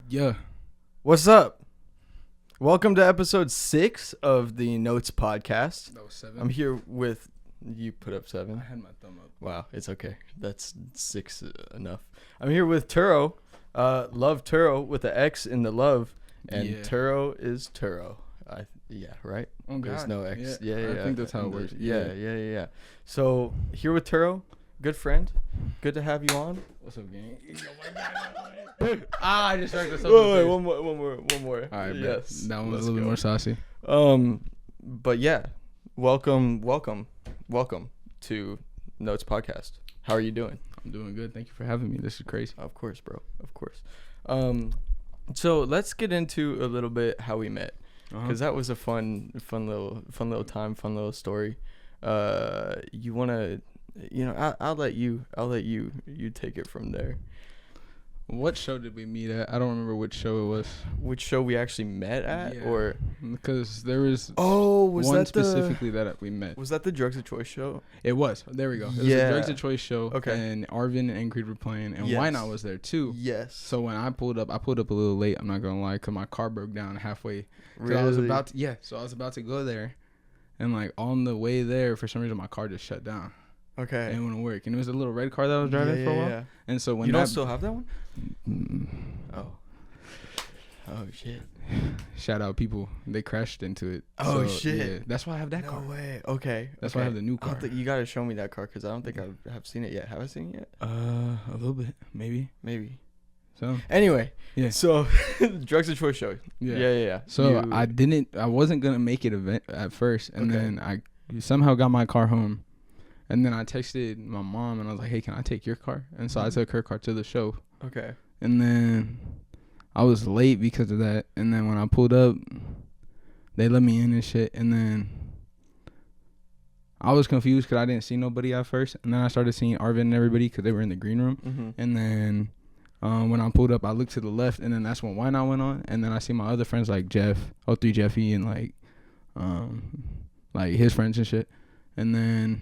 Yeah. What's up? Welcome to episode 6 of the Notes podcast. That was 7. I'm here with... You put up 7? I had my thumb up. Wow, it's okay. That's 6 enough. I'm here with Turo. Love Turo with the X in the love. And Yeah. Turo is Turo. Yeah, right? Oh, God. There's no X. Yeah. Yeah. I think that's how it works. Yeah. So, here with Turo. Good friend. Good to have you on. What's up, gang? I just heard this. Wait, one more. All right, yes. that one was a little bit more saucy. But yeah, welcome to Notes podcast. How are you doing? I'm doing good. Thank you for having me. This is crazy. Of course, bro. Of course. So let's get into a little bit how we met, because that was a fun little time, fun little story. You wanna, I'll let you take it from there. What show did we meet at? I don't remember which show it was. Which show we actually met at, Yeah. or because there was was one that specifically that we met. Was that the Drugs of Choice show? It was. There we go. It was Yeah. a Drugs of Choice show. Okay. And Arvin and Ingrid were playing, and Yes. Why Not was there too. Yes. So when I pulled up a little late. I'm not gonna lie, cause my car broke down halfway. Really? I was about to go there, and like on the way there, for some reason my car just shut down. Okay. It wouldn't work, and it was a little red car that I was driving for a while. Yeah. And so when You that, don't still have that one? Mm, Oh shit. shout out people, they crashed into it. Oh, So, shit. Yeah, that's why I have that No car. way. Okay. That's why I have the new I'll car. you gotta show me that car, because I don't think I have seen it yet. Have I seen it yet? A little bit, maybe. Maybe. So Anyway. Yeah. So Drugs of Choice show. yeah. Yeah. So I wasn't gonna make it event at first, and Okay. then I somehow got my car home, and then I texted my mom and I was like, "Hey, can I take your car?" And so I took her car to the show, Okay. and then I was late because of that. And then when I pulled up, they let me in and shit, and then I was confused because I didn't see nobody at first, and then I started seeing Arvin and everybody because they were in the green room, Mm-hmm. and then. When I pulled up, I looked to the left, and then that's when Why Not went on, and then I see my other friends like Jeff, O3 Jeffy, and like his friends and shit, and then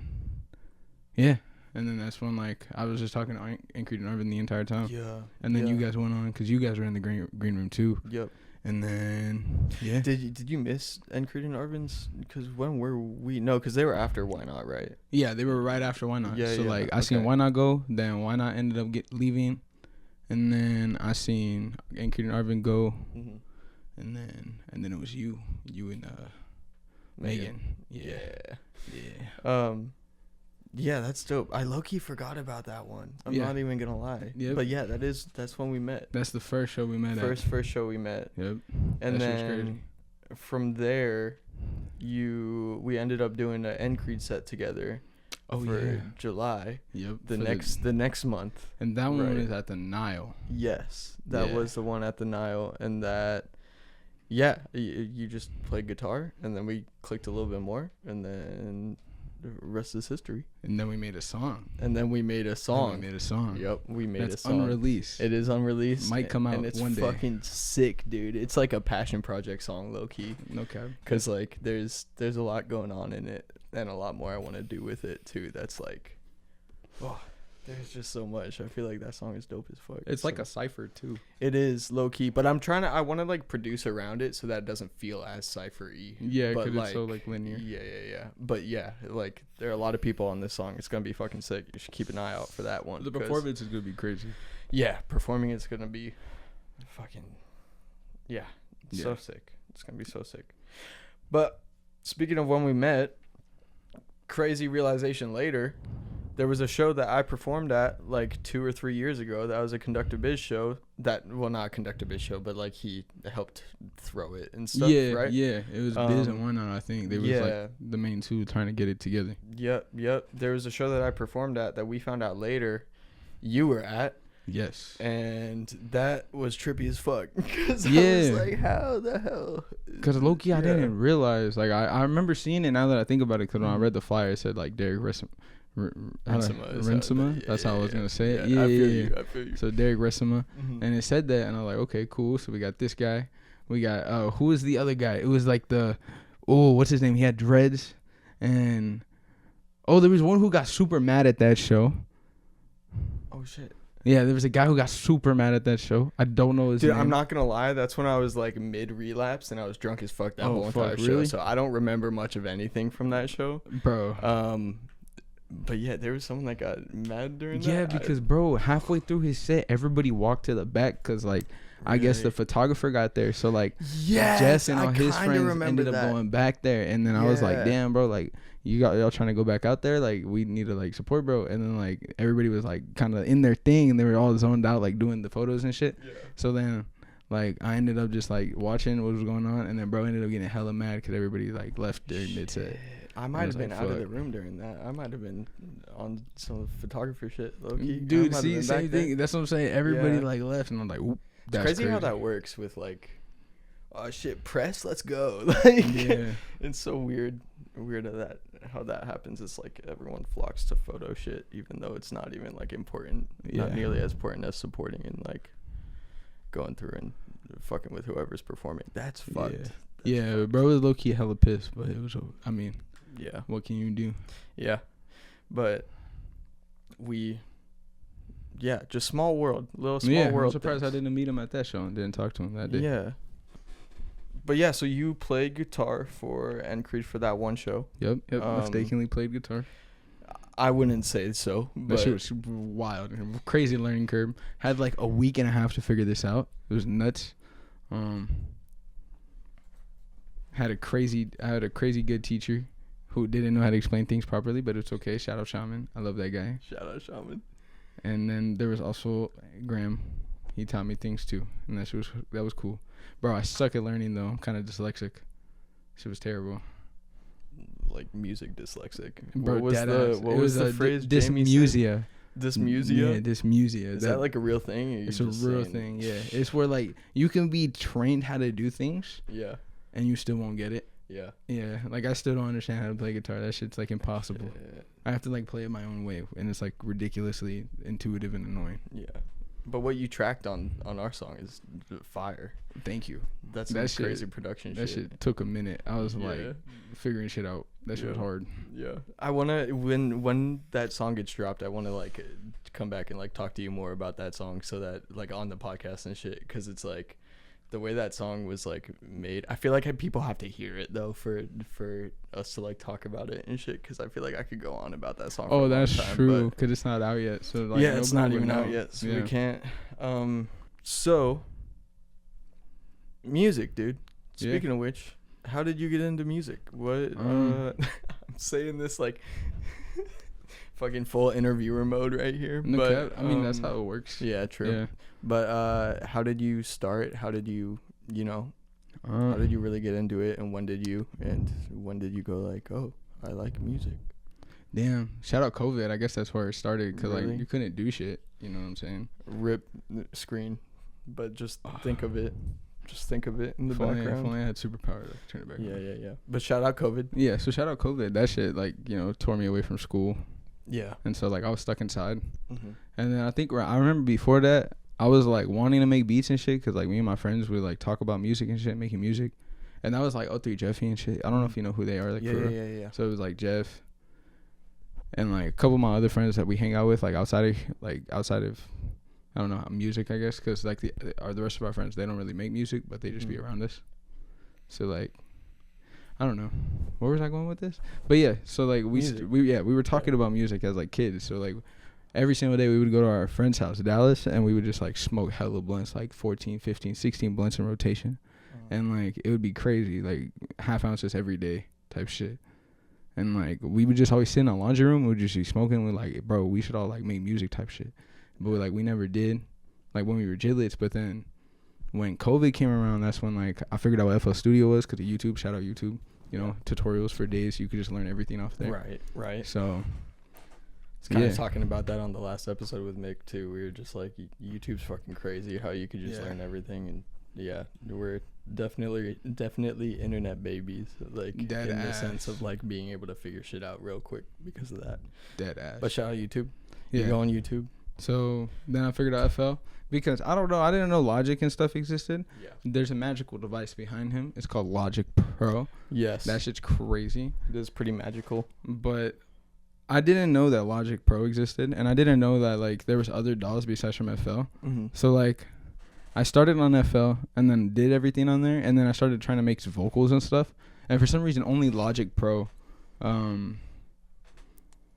that's when like I was just talking to Ingrid and Arvin the entire time, Yeah. and then yeah. you guys went on because you guys were in the green room too, Yep. and then Did you miss Creed and Arvin's? Because when were we? No, because they were after Why Not, right? yeah, they were right after Why Not, Yeah, so yeah, like I seen okay. Why Not go, then Why Not ended up leaving, and then I seen Ingrid and Arvin go. Mm-hmm. And then it was you and Megan. Yeah. Yeah, that's dope. I low-key forgot about that one. I'm Yeah. not even gonna lie. Yep. But yeah, that's when we met. That's the first show we met First show we met. at. Yep. And That shit was then crazy. from there we ended up doing an Creed set together for July. Yep. The for next month. and that one right. was at the Nile. Yes. That Yeah. was the one at the Nile, and that you just played guitar, and then we clicked a little bit more, and then the rest is history. And then we made a song. And then we made a song. Yep. We made That's a song. unreleased. It is unreleased. Might come out and it's one day. fucking sick, dude. It's like a passion project song, low key. No cap. Cause like there's a lot going on in it, and a lot more I want to do with it too. That's like, oh, there's just so much. I feel like that song is dope as fuck. It's like a cipher too. It is low key, but I want to like produce around it so that it doesn't feel as cipher-y. Yeah, but because it's so like linear. Yeah. But yeah, like there are a lot of people on this song. It's gonna be fucking sick. You should keep an eye out for that one. The 'cause- performance is gonna be crazy. Yeah, performing it's gonna be fucking so Yeah. sick. It's gonna be so sick. But speaking of when we met, crazy realization later, there was a show that I performed at like 2 or 3 years ago. That was a Conductor Biz show. Not a Conductor Biz show, but like he helped throw it and stuff. Yeah, right? yeah. It was Biz and Why Not. I think they was like the main two trying to get it together. Yep. There was a show that I performed at that we found out later you were at. Yes. And that was trippy as fuck. Because I Yeah. was like, how the hell? Because low-key, I didn't realize. Like, I remember seeing it now that I think about it. Because when I Mhm. read the flyer, it said, like, Derek Rinsema. Rinsema. That's how I was going to say it. I Yeah. feel you. So, Derek Rinsema. Mhm. And it said that. And I was like, okay, cool. So, we got this guy. We got, who was the other guy? It was like what's his name? He had dreads. And, there was one who got super mad at that show. Oh, shit. Yeah, there was a guy who got super mad at that show. I don't know his Dude, name. I'm not gonna lie. That's when I was like mid relapse and I was drunk as fuck that Oh, whole entire fuck, show. really? So I don't remember much of anything from that show. Bro. But yeah, there was someone that got mad during that. Yeah, because bro, halfway through his set, everybody walked to the back because like I guess the photographer got there. So like Jess and all his friends ended up going back there, and then I was like, damn, bro, like y'all trying to go back out there, like we need to like support, bro. And then like everybody was like kind of in their thing, and they were all zoned out like doing the photos and shit. Yeah. So then like I ended up just like watching what was going on, and then bro ended up getting hella mad because everybody like left during mid set. I might have been out of the room during that. I might have been on some photographer shit, low key. Dude, see, same thing. That's what I'm saying. Everybody like left, and I'm like, oop, that's crazy how that works with like, oh shit, press, let's go. Like, it's so weird how that happens. It's like everyone flocks to photo shit, even though it's not even like important, not nearly as important as supporting and like going through and fucking with whoever's performing. That's fucked. Yeah, bro was low key hella pissed, but it was. I mean. Yeah. What can you do? Yeah. But just small world. Little small world. I'm surprised I didn't meet him at that show and didn't talk to him that day. Yeah. But yeah, so you played guitar for Creed for that one show. Yep. Mistakenly played guitar. I wouldn't say so. But that shit was super wild. Crazy learning curve. Had like a week and a half to figure this out. It was nuts. I had a crazy good teacher who didn't know how to explain things properly, but it's okay. Shout out Shaman. I love that guy. Shout out Shaman. And then there was also Graham. He taught me things too, and that was cool. Bro, I suck at learning though. I'm kind of dyslexic. Shit was terrible. Like music dyslexic. Bro, what was the phrase? Dysmusia. Dysmusia? Yeah, dysmusia. Is that like a real thing? It's a real thing, yeah. It's where like you can be trained how to do things. Yeah. And you still won't get it. Yeah. Yeah. Like I still don't understand how to play guitar. That shit's like impossible. Yeah. I have to like play it my own way, and it's like ridiculously intuitive and annoying. Yeah. But what you tracked on our song is fire. Thank you. That's that crazy production shit. That shit took a minute. I was like figuring shit out. That shit was hard. Yeah. I wanna when that song gets dropped, I wanna like come back and like talk to you more about that song, so that like on the podcast and shit, because it's like the way that song was like made. I feel like people have to hear it though for us to like talk about it and shit, because I feel like I could go on about that song. Oh, that's true, because it's not out yet. So like, yeah, it's not even out yet, so we can't. So music, dude. Speaking of which, how did you get into music? What? I'm saying this like fucking full interviewer mode right here. No but cap. I mean, that's how it works. Yeah, true. Yeah. But how did you start? How did you how did you really get into it? And when did you go like, oh, I like music? Damn. Shout out COVID. I guess that's where it started, because like you couldn't do shit. You know what I'm saying? Rip screen. But just think of it. Just think of it in the background. If only I had superpower to turn it back on. Yeah. But shout out COVID. Yeah, so shout out COVID. That shit, like, tore me away from school. Yeah. And so, like, I was stuck inside. Mm-hmm. And then I remember before that, I was, like, wanting to make beats and shit, because, like, me and my friends would, like, talk about music and shit, making music. And that was, like, 03 Jeffy and shit. I don't know if you know who they are. Like, yeah. So it was, like, Jeff and, like, a couple of my other friends that we hang out with, like, outside of I don't know, music, I guess, because like the rest of our friends, they don't really make music, but they just be around us. So like, I don't know, where was I going with this? But yeah, so like we were talking about music as like kids. So like every single day we would go to our friend's house, Dallas, and we would just like smoke hella blunts, like 14, 15, 16 blunts in rotation, and like it would be crazy, like half ounces every day type shit. And like we would just always sit in our laundry room, we would just be smoking. We're like, bro, we should all like make music type shit. But like we never did, like when we were giblets. But then when COVID came around, that's when like I figured out what FL Studio was, because of YouTube. Shout out YouTube. Tutorials for days. You could just learn everything off there. Right. So it's kind of talking about that on the last episode with Mick too. We were just like, YouTube's fucking crazy. How you could just learn everything. And yeah, we're definitely internet babies. Like dead in ass. The sense of like being able to figure shit out real quick because of that. Dead ass. But shout out YouTube. Yeah. You go on YouTube. So then I figured out FL, because I don't know, I didn't know Logic and stuff existed. Yeah. There's a magical device behind him. It's called Logic Pro. Yes. That shit's crazy. It is pretty magical. But I didn't know that Logic Pro existed, and I didn't know that like there was other DAWs besides from FL. Mm-hmm. So like, I started on FL and then did everything on there, and then I started trying to make vocals and stuff. And for some reason, only Logic Pro,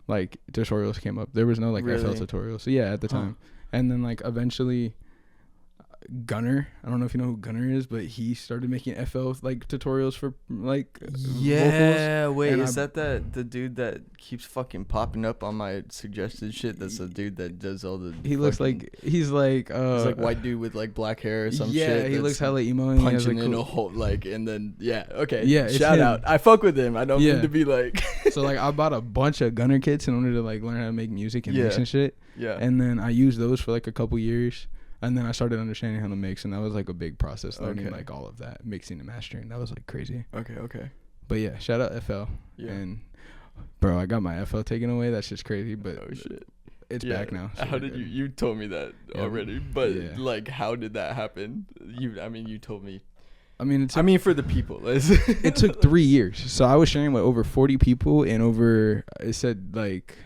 like tutorials came up. There was no like Really? FL tutorials. So yeah, at the time, and then like eventually, Gunner. I don't know if you know who Gunner is, but he started making FL like tutorials for like vocals. Wait, And is that the dude that keeps fucking popping up on my suggested shit? That's the dude that does all the. He looks like he's like white dude with like black hair or some shit. Yeah, he looks hella emo. And punching he has, like, in a hole like, and then okay. Yeah, it's shout him. out. I fuck with him. I don't Yeah. mean to be like. So like I bought a bunch of Gunner kits in order to like learn how to make music and mix Yeah. and shit. Yeah. And then I used those for like a couple years. And then I started understanding how to mix, and that was like a big process, learning Okay. like all of that, mixing and mastering. That was like crazy. Okay. But yeah, shout out FL. Yeah. And bro, I got my FL taken away. That's just crazy, but Oh shit. it's back now. so How we're did good. you told me that Yeah. already? But Yeah. like, how did that happen? You told me. I mean, For the people. it took 3 years. So I was sharing with over 40 people in over, it said like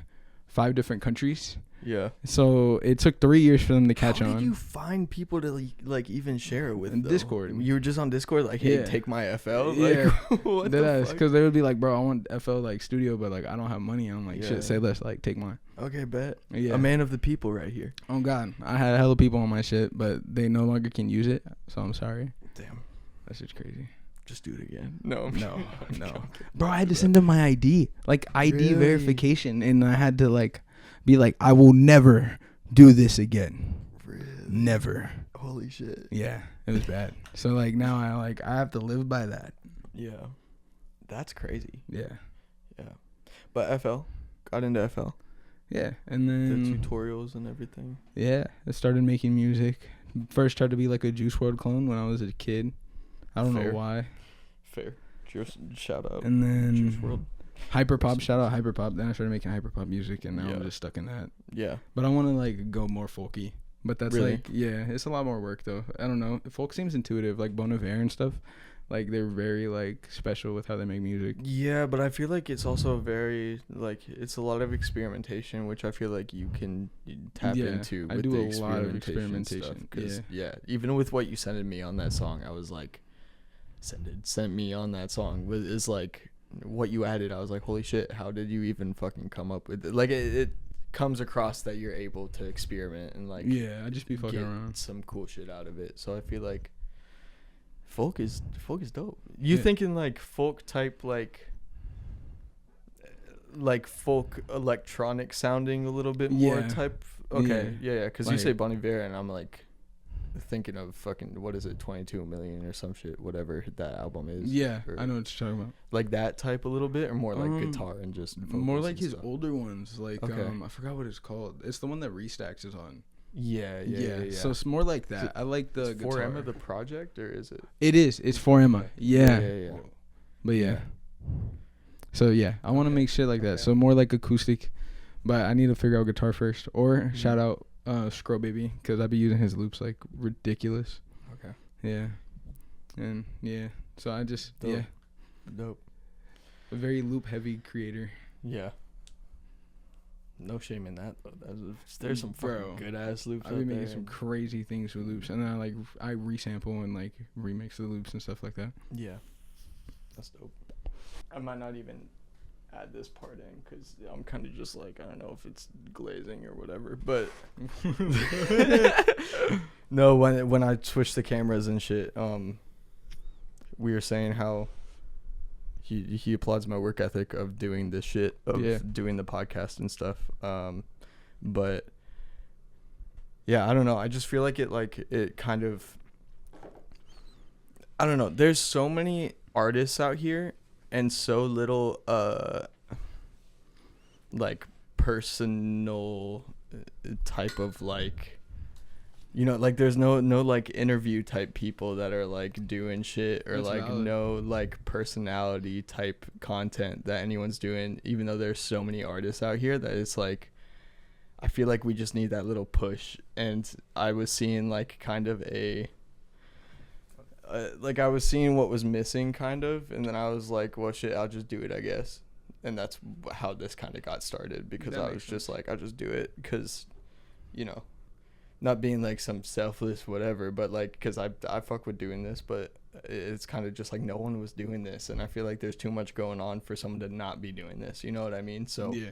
5 different countries. Yeah. So it took 3 years for them to catch How on. did you find people to like even share it with? In though? Discord. You were just on Discord, like, hey, Yeah. take my FL. Like, Yeah. what the fuck? Because they would be like, bro, I want FL like studio, but like I don't have money. I'm like, Yeah. shit, say less, like take mine. Okay, bet. Yeah. A man of the people, right here. Oh God, I had hella people on my shit, but they no longer can use it. So I'm sorry. Damn. That's just crazy. Just do it again. No. No. Bro, I had to send them my ID, like ID Really? verification, and I had to like be like, I will never do this again. Really? Never. Holy shit. Yeah, it was bad. So like now I have to live by that. Yeah. That's crazy. Yeah. Yeah. But FL. Got into FL. Yeah, and The then tutorials and everything. yeah, I started making music. First tried to be like a Juice WRLD clone when I was a kid. I don't Fair. know why. Fair. Just shout out. And Juice then WRLD. Hyperpop, shout out Hyperpop. Then I started making hyperpop music, and now Yeah. I'm just stuck in that. Yeah. But I want to like go more folky. But that's Really? like, yeah, it's a lot more work though. I don't know. Folk seems intuitive, like Bon Iver and stuff. Like they're very like special with how they make music. Yeah, but I feel like it's also very like it's a lot of experimentation, which I feel like you can tap Yeah, into. I With do the a lot of experimentation stuff, experimentation, 'cause, yeah, even with what you sent me on that song, I was like, sent me on that song is like what you added. I was like, holy shit, how did you even fucking come up with it? Like it comes across that you're able to experiment and like Yeah, I just be fucking get around. some cool shit out of it. So I feel like folk is dope. You Yeah. thinking like folk type like folk electronic sounding a little bit more Yeah. type? Okay, yeah, because you Like- say Bon Iver and I'm like thinking of fucking what is it, 22 million or some shit, whatever that album is. Yeah, or I know what you're talking about. like that type a little bit, or more like guitar and just More vocals like and his stuff? older ones. Like Okay. I forgot what it's called. It's the one that Restacks is on. Yeah. So it's more like that. it- I like the Is guitar. 4Emma the project or is it? It is. It's for Emma. Yeah. Yeah. But yeah. So yeah, I want to make shit like that. Okay. So more like acoustic, but I need to figure out guitar first. Or Mhm. shout out Scroll Baby, because I be using his loops like ridiculous. Okay. Yeah. And yeah. So I just Dope. Dope. a very loop heavy creator. Yeah. No shame in that though. There's some fucking Bro, good ass loops. I've out been making there some and- crazy things with loops, and then I resample and like remix the loops and stuff like that. Yeah. That's dope. I might not even add this part in because I'm kind of just like, I don't know if it's glazing or whatever, but no, when I switched the cameras and shit, we were saying how he applauds my work ethic of doing this shit, of doing the podcast and stuff. But yeah, I don't know. I just feel like it kind of, I don't know. There's so many artists out here and so little like personal type of like, you know, like there's no like interview type people that are like doing shit, or That's like valid. no like personality type content that anyone's doing, even though there's so many artists out here that it's like, I feel like we just need that little push. And I was seeing like kind of a like I was seeing what was missing kind of, and then I was like, well shit, I'll just do it, I guess. And that's how this kind of got started, because That I makes was just sense. like, I'll just do it because, you know, not being like some selfless whatever, but like, because I fuck with doing this, but it's kind of just like no one was doing this, and I feel like there's too much going on for someone to not be doing this, you know what I mean? So Yeah,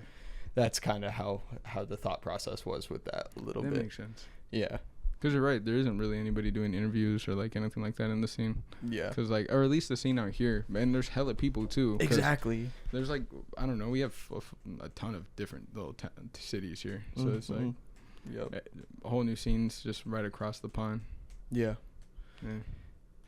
that's kind of how the thought process was with that a little that bit. makes sense. Yeah. Because you're right, there isn't really anybody doing interviews or like anything like that in the scene. Yeah. Because like, or at least the scene out here, and there's hella people too. 'Cause Exactly. There's like, I don't know, we have a ton of different little cities here, so it's like Yep. whole new scenes just right across the pond. Yeah. Yeah.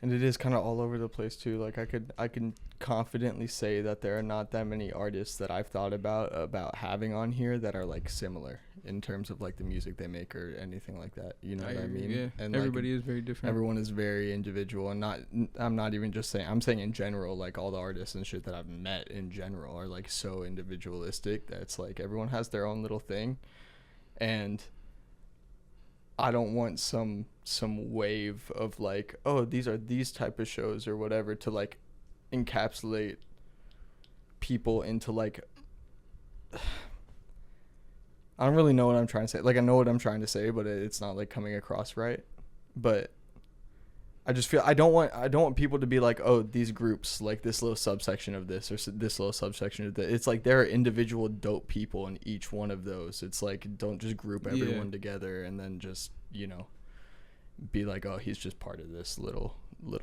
And it is kind of all over the place too. Like I can confidently say that there are not that many artists that I've thought about having on here that are like similar in terms of like the music they make or anything like that. You know what I mean? Yeah. And Everybody like, is very different. everyone is very individual, and I'm not even just saying, I'm saying in general, like all the artists and shit that I've met in general are like so individualistic that it's like everyone has their own little thing, and I don't want some wave of like, oh, these are these type of shows or whatever to like encapsulate people into like, I don't really know what I'm trying to say. Like I know what I'm trying to say, but it's not like coming across right. But I just feel I don't want people to be like, oh, these groups, like this little subsection of this or this little subsection of that. It's like there are individual dope people in each one of those. It's like, don't just group everyone together and then just, you know, be like, oh, he's just part of this little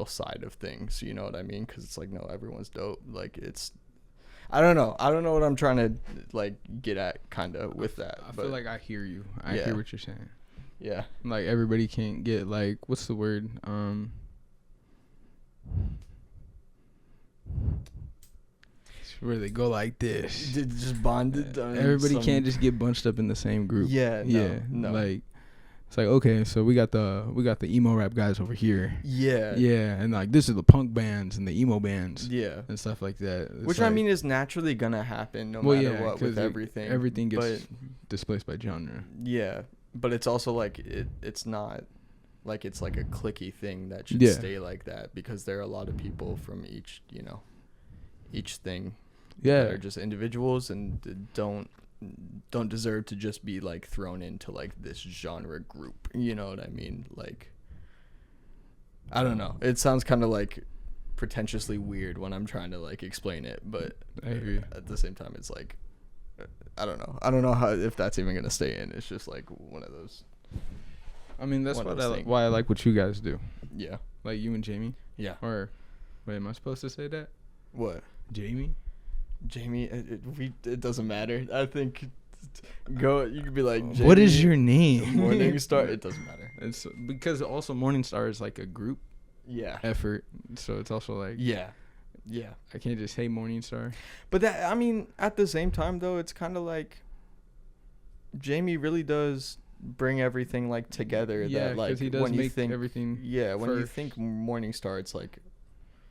side of things. You know what I mean? Because it's like, no, everyone's dope. Like it's, I don't know what I'm trying to like get at kind of with that. I feel like I hear you. I Yeah. hear what you're saying. Yeah. Like everybody can't get like, what's the word? Where they go like this. Just bonded. Everybody can't just get bunched up in the same group. Yeah. No. Like it's like, okay, so we got the emo rap guys over here. Yeah. Yeah, and like this is the punk bands and the emo bands. Yeah. And stuff like that. It's Which like, I mean is naturally gonna happen no matter what with everything. Everything gets displaced by genre. Yeah. But it's also like it's not like it's like a cliquey thing that should Yeah. stay like that, because there are a lot of people from each thing Yeah. that are just individuals and don't deserve to just be like thrown into like this genre group. You know what I mean? Like, I don't know. It sounds kind of like pretentiously weird when I'm trying to like explain it, but I agree. at the same time, it's like, I don't know how, if that's even gonna stay in. It's just like one of those. I mean, that's One of those things. why I like what you guys do. Yeah. Like you and Jamie. Yeah. Or, wait, am I supposed to say that? What? Jamie? Jamie? It doesn't matter. I think you could be like, Jamie, What is your name? Morning Star. It doesn't matter. It's because also Morning Star is like a group Yeah. effort, so it's also like Yeah. Yeah. I can't just say Morning Star. But that, I mean, at the same time though, it's kind of like Jamie really does bring everything like together. Yeah, that like because he does when you make think everything. Yeah, when you first. think Morning Star, it's like,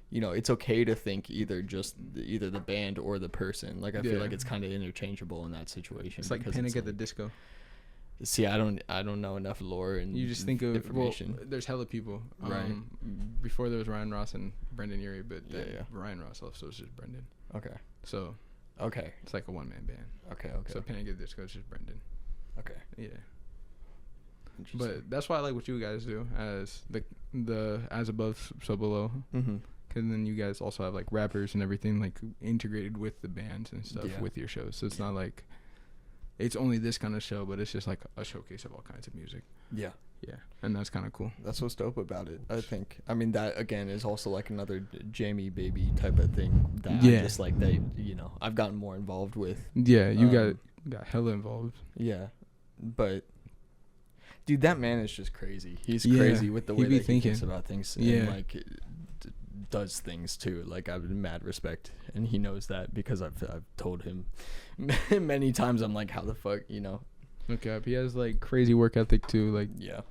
you know, it's okay to think either the band or the person. Like I feel Yeah. like it's kind of interchangeable in that situation. It's like because Panic at the Disco. See, I don't know enough lore and You just think of information. well, there's hella people. Right. Before there was Ryan Ross and Brendan Urie, but then Yeah. Ryan Ross left, so it's just Brendan. Okay. So Okay. it's like a one man band. Okay. So Panic at the Disco is just Brendan. Okay. Yeah. Interesting. But that's why I like what you guys do as the as above so below. Mm-hmm. Because then you guys also have like rappers and everything like integrated with the bands and stuff Yeah. with your shows. So it's not like it's only this kind of show, but it's just like a showcase of all kinds of music. Yeah. Yeah, and that's kind of cool. That's what's dope about it, I think. I mean, that again is also like another Jamie baby type of thing that I just like I've gotten more involved with. Yeah, you got hella involved. Yeah, but dude, that man is just crazy. He's Yeah, crazy with the he way be that he thinks thinking. about things. Yeah. And like does things too. Like I have mad respect, and he knows that because I've told him many times. I'm like, how the fuck, Look up. He has like crazy work ethic too. Like Yeah.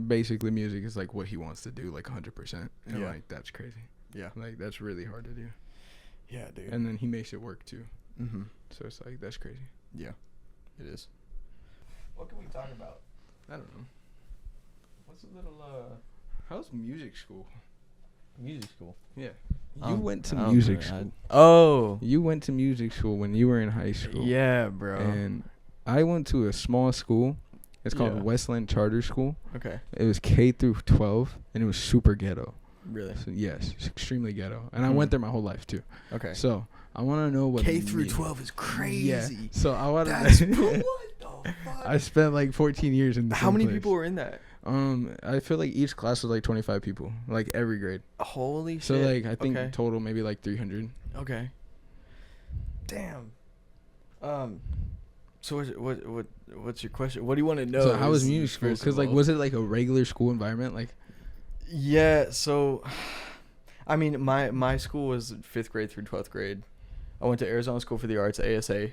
basically music is like what he wants to do like 100%. And Yeah. like that's crazy. Yeah. Like that's really hard to do. Yeah, dude. And then he makes it work too. Mm-hmm. So it's like that's crazy. Yeah, it is. What can we talk about? I don't know. What's a little How's music school? Music school. Yeah. You went to I don't music know, school. Oh. You went to music school when you were in high school. Yeah, bro. And I went to a small school. It's called Yeah. Westland Charter School. Okay. It was K through 12, and it was super ghetto. Really? So yes, it's extremely ghetto. And I Hmm. went there my whole life too. Okay. So I want to know what K through 12 is crazy. Yeah. So I want That's to. what the fuck? I spent like 14 years in. The How same many place. people were in that? I feel like each class was like 25 people, like every grade. Holy shit. So like I think Okay. total maybe like 300. Okay. Damn. So what's your question? What do you want to know? So how was is- music school? first of Because like all? was it like a regular school environment? Like Yeah, so I mean my school was 5th grade through 12th grade. I went to Arizona School for the Arts, ASA.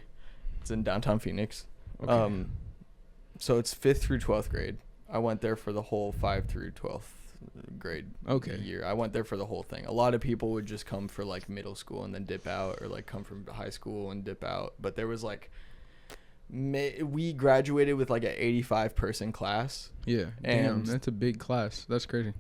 It's in downtown Phoenix. okay. So it's 5th through 12th grade. I went there for the whole 5 through 12th grade Okay. year. I went there for the whole thing. A lot of people would just come for like middle school and then dip out, or like come from high school and dip out. But there was like we graduated with like an 85 person class, Yeah. Damn, and- that's a big class. That's crazy.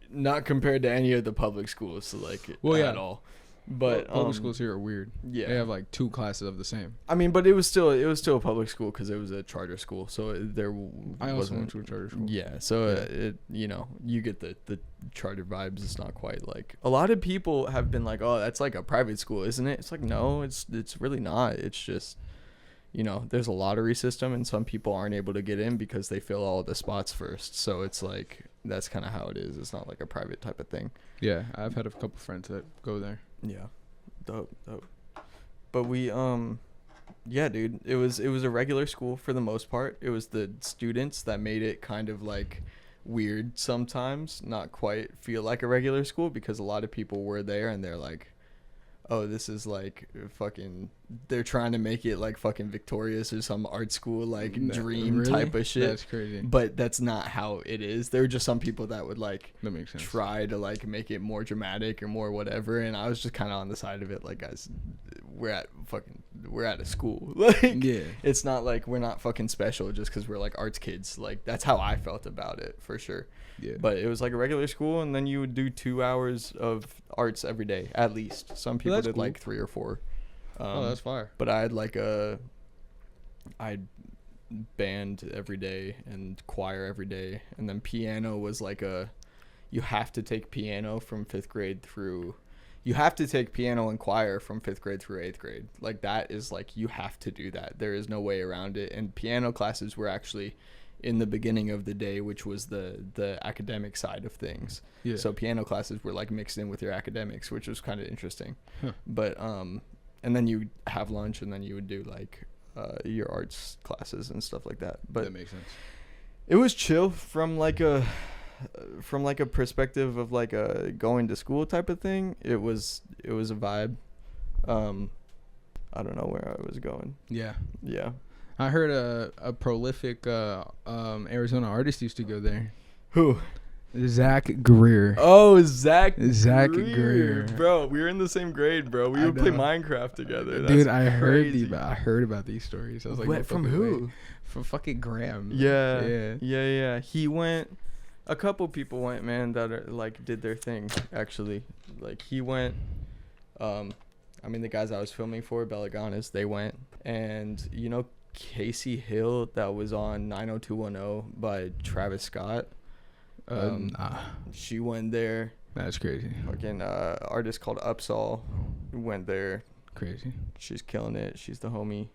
not compared to any of the public schools, so like Well, at yeah. all. But Public schools here are weird. yeah, They have like 2 classes of the same. I mean, but it was still a public school because it was a charter school, so I also wasn't. went to a charter school. Yeah, so it you get the charter vibes. It's not quite like a lot of people have been like, oh, that's like a private school, isn't it? It's like, no, it's really not. It's just, there's a lottery system, and some people aren't able to get in because they fill all the spots first. So it's like that's kind of how it is. It's not like a private type of thing. Yeah, I've had a couple friends that go there. Yeah, dope. But we yeah, dude, it was a regular school for the most part. It was the students that made it kind of like weird sometimes, not quite feel like a regular school, because a lot of people were there and they're like, oh, this is like fucking, they're trying to make it like fucking Victorious or some art school like dream Really? type of shit. That's crazy. But that's not how it is. There were just some people that would like That makes sense. try to like make it more dramatic or more whatever, and I was just kind of on the side of it, like, guys, we're at a school. Like, Yeah. it's not like we're not fucking special just because we're like arts kids. Like, that's how I felt about it for sure. Yeah. But it was like a regular school, and then you would do 2 hours of arts every day at least. Some people that's did cool. like 3 or 4. Oh, that's fire. But I had band every day and choir every day, and then piano was like you have to take piano from 5th grade through. You have to take piano and choir from 5th grade through 8th grade. Like, that is like, you have to do that. There is no way around it. And piano classes were actually in the beginning of the day, which was the academic side of things. Yeah. So piano classes were like mixed in with your academics, which was kind of interesting. Huh. But and then you have lunch, and then you would do like your arts classes and stuff like that. But that makes sense. it was chill from like a perspective of like a going to school type of thing. It was a vibe. I don't know where I was going. Yeah. Yeah. I heard a prolific Arizona artist used to go there. Who? Zach Greer. Oh, Zach Greer. Bro, we were in the same grade, bro. We I would play know. Minecraft together. Dude, That's I crazy. heard about these stories. I was like, What, no from fucking who? way. From fucking Graham. Yeah. Yeah. He went. A couple people went, man, that are like did their thing actually. Like, he went. I mean, the guys I was filming for, Belaganas, they went, and Casey Hill, that was on 90210 by Travis Scott. Nah, She went there. that's crazy. Fucking artist called Upsall went there. Crazy. She's killing it. She's the homie.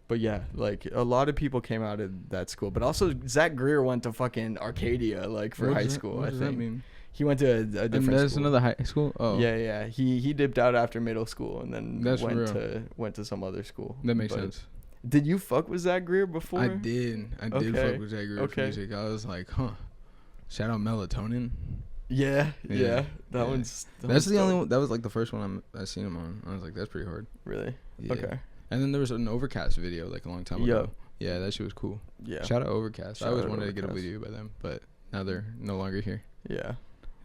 But yeah, like, a lot of people came out of that school. But also, Zach Greer went to fucking Arcadia, like, for high school. What I does think that mean? he went to a different And that's school. another high school. Oh, Yeah. He dipped out after middle school and then That's went real. to some other school. that makes But sense. Did you fuck with Zach Greer before? I did Okay. fuck with Zach Greer for Okay. music. I was like, huh. Shout out Melatonin. Yeah. Yeah. That Yeah. one's. That's the only dope. one. That was like the first one I seen him on. I was like, that's pretty hard. Really? Yeah. Okay. And then there was an Overcast video like a long time ago. Yeah, that shit was cool. Yeah. Shout out Overcast. I Shout always out wanted to get a Overcast. video by them, but now they're no longer here. Yeah.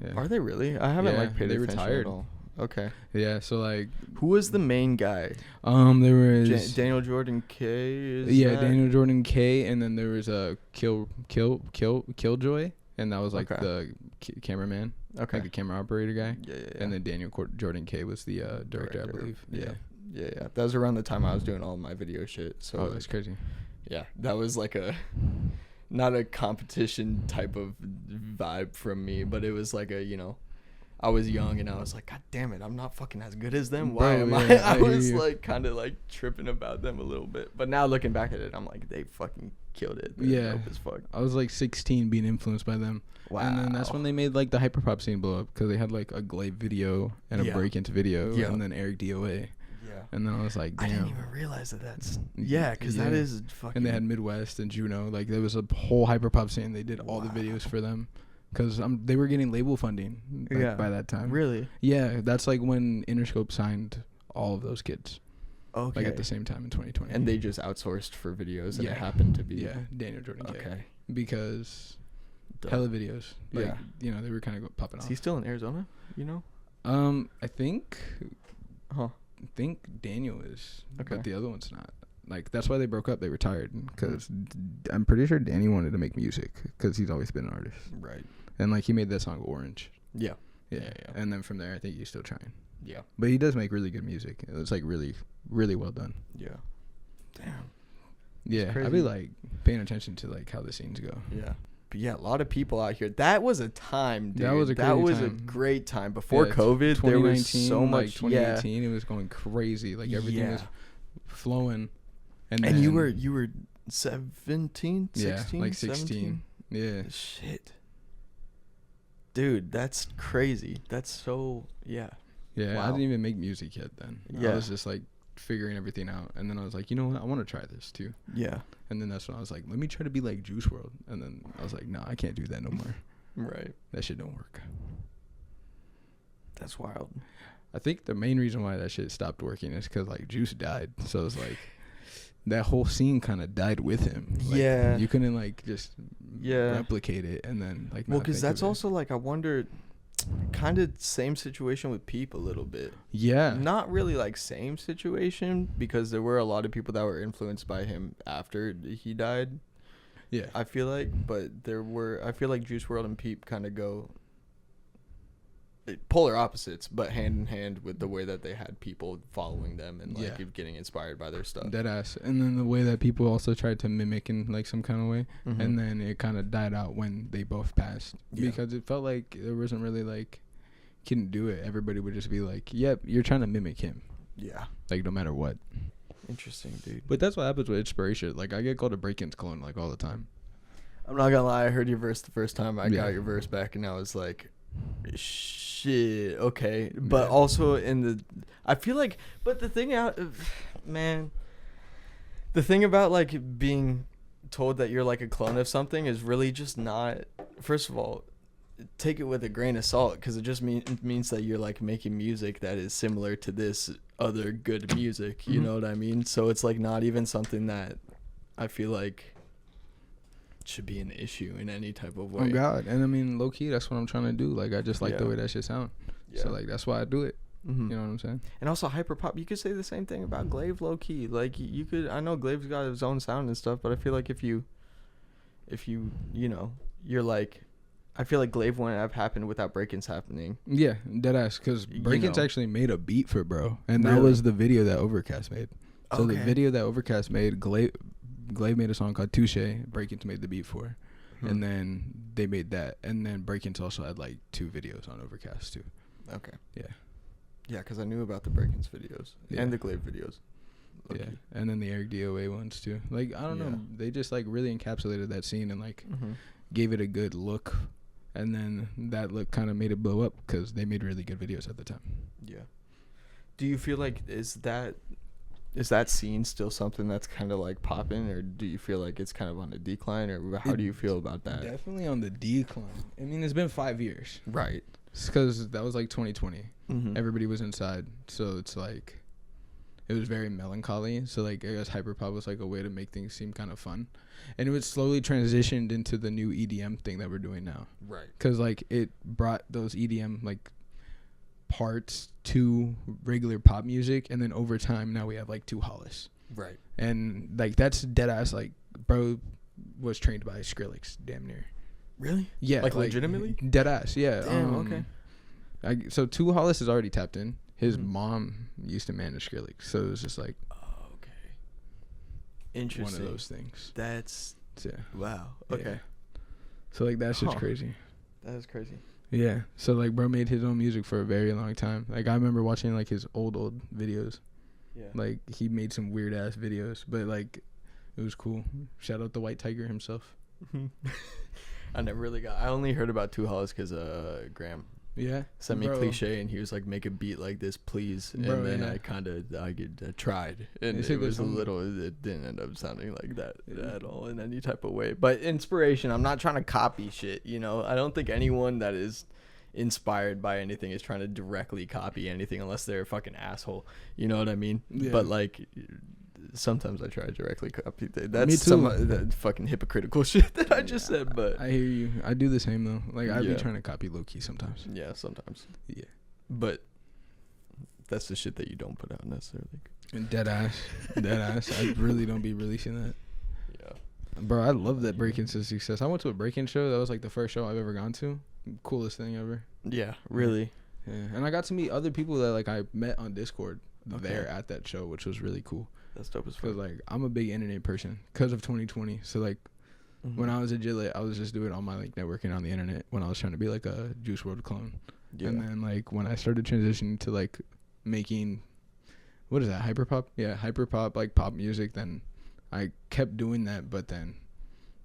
Yeah. Are they really? I haven't Yeah, like paid they attention retired. at all. Okay. Yeah, so like Who was the main guy? there was Daniel Jordan K. Daniel Jordan K, and then there was a Killjoy, and that was like Okay. the cameraman, Okay. like the camera operator guy. Yeah. And then Jordan K was the director, I believe. Yeah. Yeah. That was around the time I was doing all my video shit. So Oh, that's crazy. yeah, that was like not a competition type of vibe from me, but it was like I was young and I was like, God damn it, I'm not fucking as good as them. Why am I? I was hear you. like kind of like tripping about them a little bit. But now looking back at it, I'm like, they fucking killed it. They're Yeah. dope as fuck. I was like 16 being influenced by them. Wow. And then that's when they made like the hyperpop scene blow up, because they had like a Glaive video and a Yeah. break into video, Yeah. and then Eric DOA. Yeah. And then I was like, I damn. didn't even realize that's because that Yeah. is fucking. And they had Midwest and Juno. Like there was a whole hyperpop scene. They did all the Wow. videos for them, because they were getting label funding by that time. Really? Yeah, that's like when Interscope signed all of those kids, Okay. like at the same time in 2020. And they just outsourced for videos, and Yeah. it happened to be. Yeah, Daniel Jordan K. Okay. Because Dope. hella videos. Like, Yeah. you know, they were kind of popping Is off. he still in Arizona? You know? I think Daniel is, Okay. but the other one's not. Like that's why they broke up. They retired, because I'm pretty sure Danny wanted to make music, because he's always been an artist. Right. And like he made that song Orange. Yeah. Yeah. Yeah. And then from there, I think he's still trying. Yeah. But he does make really good music. It's like really, really well done. Yeah. Damn. Yeah, I'd crazy. be like paying attention to like how the scenes go. Yeah. But yeah, a lot of people out here. That was a time, dude. That was a that crazy was a time. great time. Before Yeah, COVID, there was so much. like 2018, it was going crazy. Like everything was flowing. And you then- were 17, 16, yeah, like 16. 17? Yeah. Shit. Dude, that's crazy. That's so yeah. Yeah, Wow. I didn't even make music yet then. Yeah. I was just like figuring everything out. And then I was like, you know what? I want to try this too. Yeah. And then that's when I was like, let me try to be like Juice WRLD. And then I was like, no, I can't do that no more. Right. That shit don't work. That's wild. I think the main reason why that shit stopped working is because like Juice died. So it's like that whole scene kind of died with him. Like, Yeah. You couldn't like just Yeah. replicate it and then like Well, not because think that's of it. also like I wonder, kind of same situation with Peep a little bit. Yeah. Not really like same situation, because there were a lot of people that were influenced by him after he died. Yeah. I feel like, but I feel like Juice WRLD and Peep kind of go polar opposites, but hand in hand with the way that they had people following them and like Yeah. getting inspired by their stuff. Dead ass. And then the way that people also tried to mimic in like some kind of way. Mhm. And then it kind of died out when they both passed. Yeah. Because it felt like there wasn't really like, couldn't do it. Everybody would just be like, yep, you're trying to mimic him. Yeah. Like no matter what. Interesting, dude. But that's what happens with inspiration. Like I get called a break-ins clone like all the time. I'm not gonna lie, I heard your verse the first time I Yeah. got your verse back, and I was like, shit, okay. But Yeah. also I feel like, but the thing man, the thing about like being told that you're like a clone of something is really just not, first of all, take it with a grain of salt, because it just means that you're like making music that is similar to this other good music, you Mhm. know what I mean? So it's like not even something that I feel like should be an issue in any type of way. Oh God. And I mean, low key, that's what I'm trying to do. Like I just like the Yeah. way that shit sound. Yeah. So like that's why I do it. Mhm. You know what I'm saying? And also hyperpop, you could say the same thing about Glaive low key. Like you could, I know Glaive's got his own sound and stuff, but I feel like if you you're like, I feel like Glaive wouldn't have happened without break-ins happening. Yeah, dead ass. Because You Breakins know. actually made a beat for Bro, and that Really? was the video that Overcast made. So the Okay. video that Overcast made, Glaive made a song called Touche. Breakins made the beat for, and then they made that, and then Breakins also had like 2 videos on Overcast too. Okay. Yeah. Yeah, because I knew about the break-ins videos Yeah. and the Glaive videos. Yeah, Low-key. and then the Eric DOA ones too. Like I don't Yeah. know, they just like really encapsulated that scene and like Mhm. gave it a good look, and then that look kind of made it blow up because they made really good videos at the time. Yeah. Do you feel like is that scene still something that's kind of like popping, or do you feel like it's kind of on a decline, or how do you feel about that? Definitely on the decline. I mean, it's been 5 years. Right. Because that was like 2020. Mm-hmm. Everybody was inside, so it's like it was very melancholy. So like I guess hyperpop was like a way to make things seem kind of fun, and it was slowly transitioned into the new EDM thing that we're doing now. Right. Because like it brought those EDM like parts to regular pop music, and then over time now we have like 2 Hollis, Right. and like that's dead ass. Like Bro was trained by Skrillex, damn near. Really? Yeah, Like legitimately? dead ass. Yeah. Damn. Okay. So Two Hollis is already tapped in. His Mhm. mom used to manage Skrillex, so it was just like Oh, okay. Interesting. one of those things. That's Yeah. wow. Yeah. Okay. So like that shit's Huh. crazy. That is crazy. Yeah. So like bro made his own music for a very long time. Like I remember watching like his old videos. Yeah. Like he made some weird ass videos, but like it was cool. Shout out the White Tiger himself. I never really got. I only heard about Two Hollis because Graham Yeah. sent me Bro. Cliche, and he was like, "Make a beat like this, please." And Bro, then yeah. I tried, and It's a it good was a song. little. It didn't end up sounding like that Yeah. at all in any type of way. But inspiration. I'm not trying to copy shit. I don't think anyone that is inspired by anything is trying to directly copy anything unless they're a fucking asshole. You know what I mean? Yeah. But like. Sometimes I try to directly copy. That's Me too. some that fucking hypocritical shit that I just said. But I hear you. I do the same though. Like I Yeah. be trying to copy low key sometimes. yeah, sometimes. Yeah. But that's the shit that you don't put out necessarily. And dead ass. I really don't be releasing that. Yeah. Bro, I love that break-in success. I went to a break-in show. That was like the first show I've ever gone to. Coolest thing ever. Yeah, really. Yeah. And I got to meet other people that like I met on Discord Okay. there at that show, which was really cool. That's dope as Cause fuck. like I'm a big internet person because of 2020. So like Mm-hmm. when I was at Gillette, I was just doing all my like networking on the internet when I was trying to be like a Juice WRLD clone. Yeah. And then like when I started transitioning to like making, what is that, hyperpop? Yeah, hyperpop, like pop music. Then I kept doing that, but then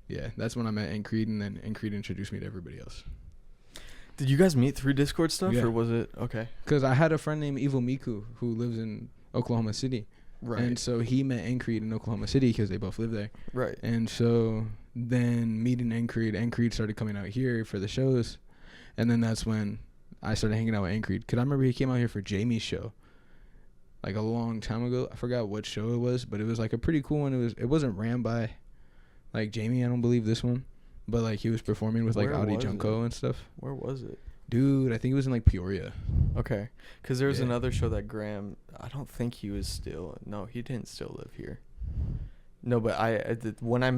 yeah, that's when I met Creed, and then Creed introduced me to everybody else. Did you guys meet through Discord stuff, Yeah. or was it okay? Cause I had a friend named Evil Miku who lives in Oklahoma City. Right. And so he met Creed in Oklahoma City because they both live there. Right. And so then meeting Creed started coming out here for the shows. And then that's when I started hanging out with Creed. Because I remember he came out here for Jamie's show like a long time ago. I forgot what show it was, but it was like a pretty cool one. It wasn't ran by like Jamie, I don't believe this one. But like he was performing with like Where Audi was Junko and stuff. Where was it? Dude, I think it was in like Peoria. Okay. Because there was Yeah. another show that Graham. I don't think he was still. No, he didn't still live here. No, but when I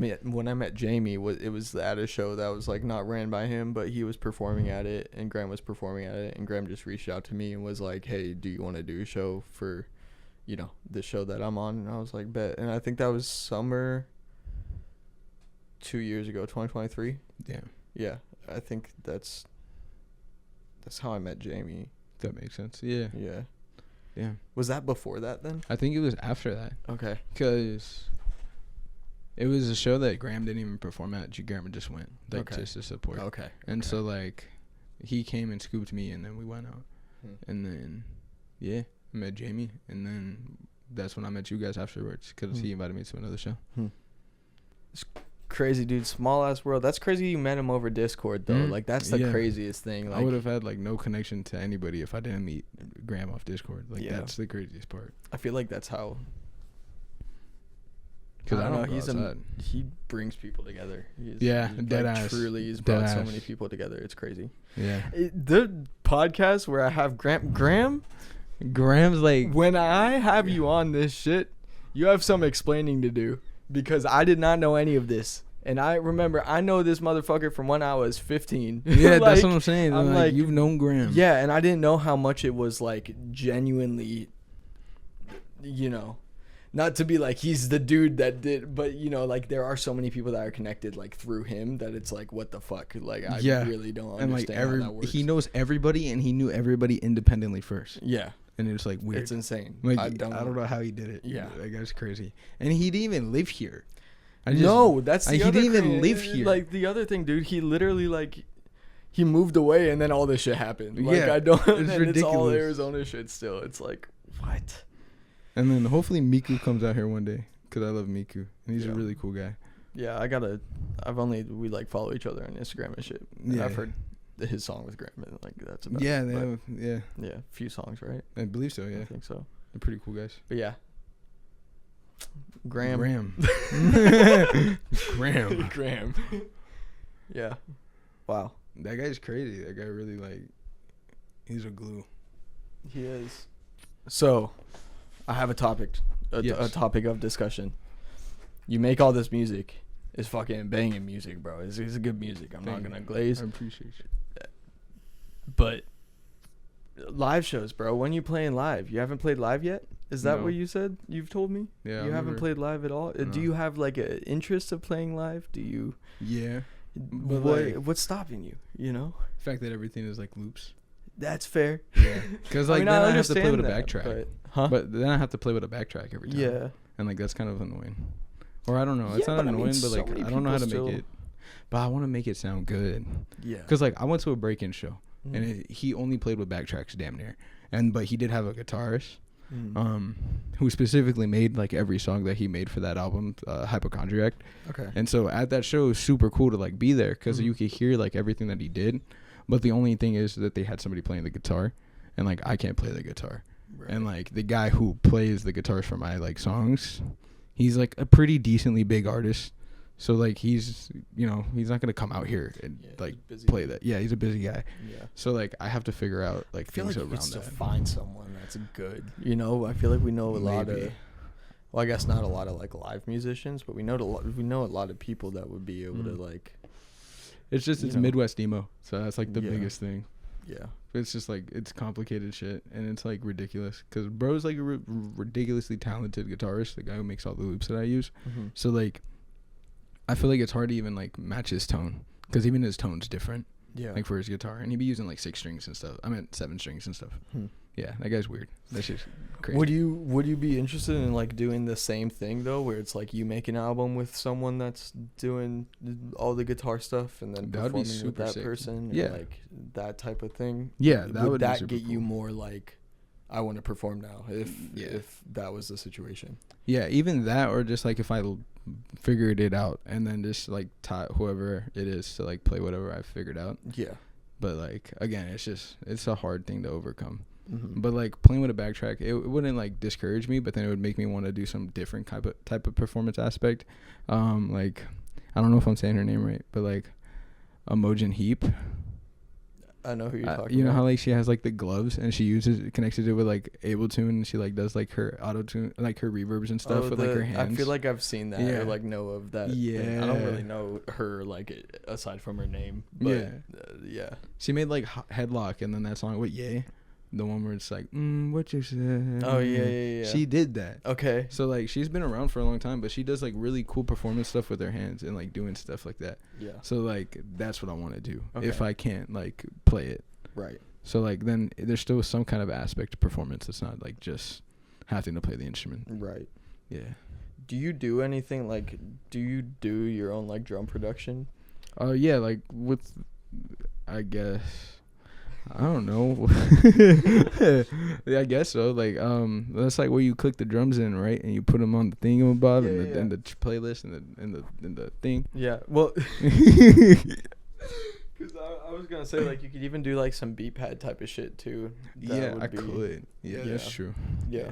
met Jamie, it was at a show that was like not ran by him, but he was performing at it, and Graham was performing at it, and Graham just reached out to me and was like, "Hey, do you want to do a show for, the show that I'm on?" And I was like, "Bet." And I think that was summer 2 years ago, 2023. Yeah, Yeah, I think that's how I met Jamie. that makes sense. Yeah. Yeah. Yeah. Was that before that then? I think it was after that. Okay. Because it was a show that Graham didn't even perform at. Graham just went like Okay. just to support. Okay. And so like he came and scooped me, and then we went out. And then yeah, I met Jamie, and then that's when I met you guys afterwards because he invited me to another show. It's crazy, dude. Small ass world. That's crazy. You met him over Discord though. Mhm. Like that's the Yeah. craziest thing. Like I would have had like no connection to anybody if I didn't meet Graham off Discord. Like Yeah. that's the craziest part. I feel like that's how. Because I don't know. He brings people together. Yeah, he's dead like, ass. Truly, he's Dead brought so ass. many people together. It's crazy. Yeah. The podcast where I have Graham. Graham's like When I have you on this shit, you have some explaining to do because I did not know any of this. And I remember, I know this motherfucker from when I was 15. yeah, that's Like, what I'm saying. I'm like, like- you've known Graham. Yeah, and I didn't know how much it was like genuinely, not to be like he's the dude that did, but like there are so many people that are connected like through him that it's like what the fuck, like I Yeah. really don't And like understand how that works. he knows everybody, and he knew everybody independently first, Yeah, and it was like weird. it's insane. Like I don't know how he did it. Yeah. like that's crazy. And he didn't even live here. No, that's the he other didn't even cra- live here. Like the other thing, dude, he literally like he moved away and then all this shit happened. Like Yeah, I don't, it's and it's all ridiculous. Arizona shit still. It's like what? And then hopefully Miku comes out here one day because I love Miku, and he's Yeah. a really cool guy. Yeah, we like follow each other on Instagram and shit. And Yeah. I've heard his song with Graham and like that's about Yeah, it. they But, have, yeah, yeah, a few songs, right? I believe so. I Yeah, think so. they're pretty cool guys. But yeah, Graham. Graham. Graham. Yeah. Wow. That guy's crazy. That guy really he's a glue. He is. So, I have a topic, a Yes. topic of discussion. You make all this music, is fucking banging music, bro. It's good music. I'm not gonna glaze. I appreciate you. But live shows, bro. When you playing live? You haven't played live yet? Is that No. what you said? You've told me. Yeah. You haven't played live at all. No. Do you have like an interest of playing live? Do you? Yeah. But What's stopping you? You know. The fact that everything is like loops. That's fair. Yeah. Because like I mean, then I have to understand play with a that, backtrack. But, But then I have to play with a backtrack every time. yeah. And like that's kind of annoying. Or I don't know. It's Yeah, not but I mean, annoying, but so like many I don't know how to people make still- it. But I want to make it sound good. Yeah. Because like I went to a break-in show Mm. and he only played with backtracks damn near. But he did have a guitarist who specifically made like every song that he made for that album, Hypochondriac. Okay. And so at that show, it was super cool to like be there because Mhm. you could hear like everything that he did. But the only thing is that they had somebody playing the guitar, and like I can't play the guitar. Right. And like the guy who plays the guitars for my like songs, he's like a pretty decently big artist. So like he's he's not gonna come out here and Yeah, like he's busy. play that. Yeah, he's a busy guy. Yeah. So like I have to figure out like I feel things like you around could still that. find someone that's good. You know, I feel like we know a lot Maybe. of. Well, I guess not a lot of like live musicians, but we know a lot of people that would be able to like. It's just you it's know. Midwest emo, so that's like the Yeah. biggest thing. Yeah. It's just like it's complicated shit, and it's like ridiculous because bro's like a ridiculously talented guitarist, the guy who makes all the loops that I use. Mm-hmm. So like, I feel like it's hard to even like match his tone because even his tone's different. Yeah. Like for his guitar, and he'd be using like 6 strings and stuff. I meant 7 strings and stuff. Hmm. Yeah, that guy's weird. That's just crazy. Would you be interested in like doing the same thing though, where it's like you make an album with someone that's doing all the guitar stuff and then That would be performing with super that sick. person, Yeah. and like that type of thing? Yeah, that would be that super get you cool. more like, I want to perform now Yeah. if that was the situation? Yeah, even that, or just like if I figured it out and then just like taught whoever it is to like play whatever I figured out. Yeah. But like again, it's a hard thing to overcome. Mm-hmm. But like playing with a backtrack, it wouldn't like discourage me, but then it would make me want to do some different type of performance aspect. Like I don't know if I'm saying her name right, but like Imogen Heap. I know who you're talking about. You know how like she has like the gloves and she connects it with like Ableton, and she like does like her auto tune, like her reverbs and stuff with like her hands. I feel like I've seen that Yeah. or like know of that. thing. Yeah. I don't really know her like aside from her name. But Yeah. Yeah. She made like Headlock, and then that song with Ye, the one where it's like what you said. Oh yeah. She did that. Okay. So like she's been around for a long time, but she does like really cool performance stuff with her hands and like doing stuff like that. Yeah. So like that's what I want to do if Okay. I can't like play it. Right. So like then there's still some kind of aspect to performance. It's not like just having to play the instrument. Right. Yeah. Do you do anything like? Do you do your own like drum production? Yeah, like with I guess I don't know. Yeah, I guess so. Like that's like where you click the drums in, right? And you put them on the thingamabob Yeah, and the yeah. and the playlist and the thing. Yeah. Well. Because I was gonna say like you could even do like some beat pad type of shit too. That Yeah, would I be- could. Yeah, that's yeah. true. Yeah.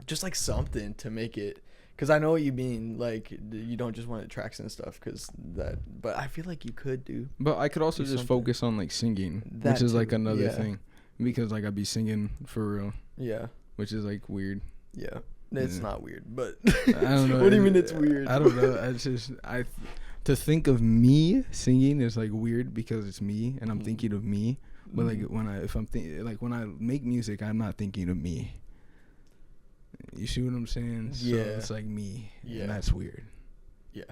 Just like something to make it. Because I know what you mean. Like you don't just want tracks and stuff. Because that. But I feel like you could do. But I could also Do just something. focus on like singing, That which is like too, another yeah. thing, because like I'd be singing for real, Yeah. which is like weird. Yeah. It's Yeah. not weird, but I don't know. what do you mean it's weird? I don't know. It's just to think of me singing is like weird because it's me and I'm Mhm. thinking of me. But like Mhm. when I make music, I'm not thinking of me. You see what I'm saying? So Yeah. it's like me. Yeah. And that's weird. Yeah.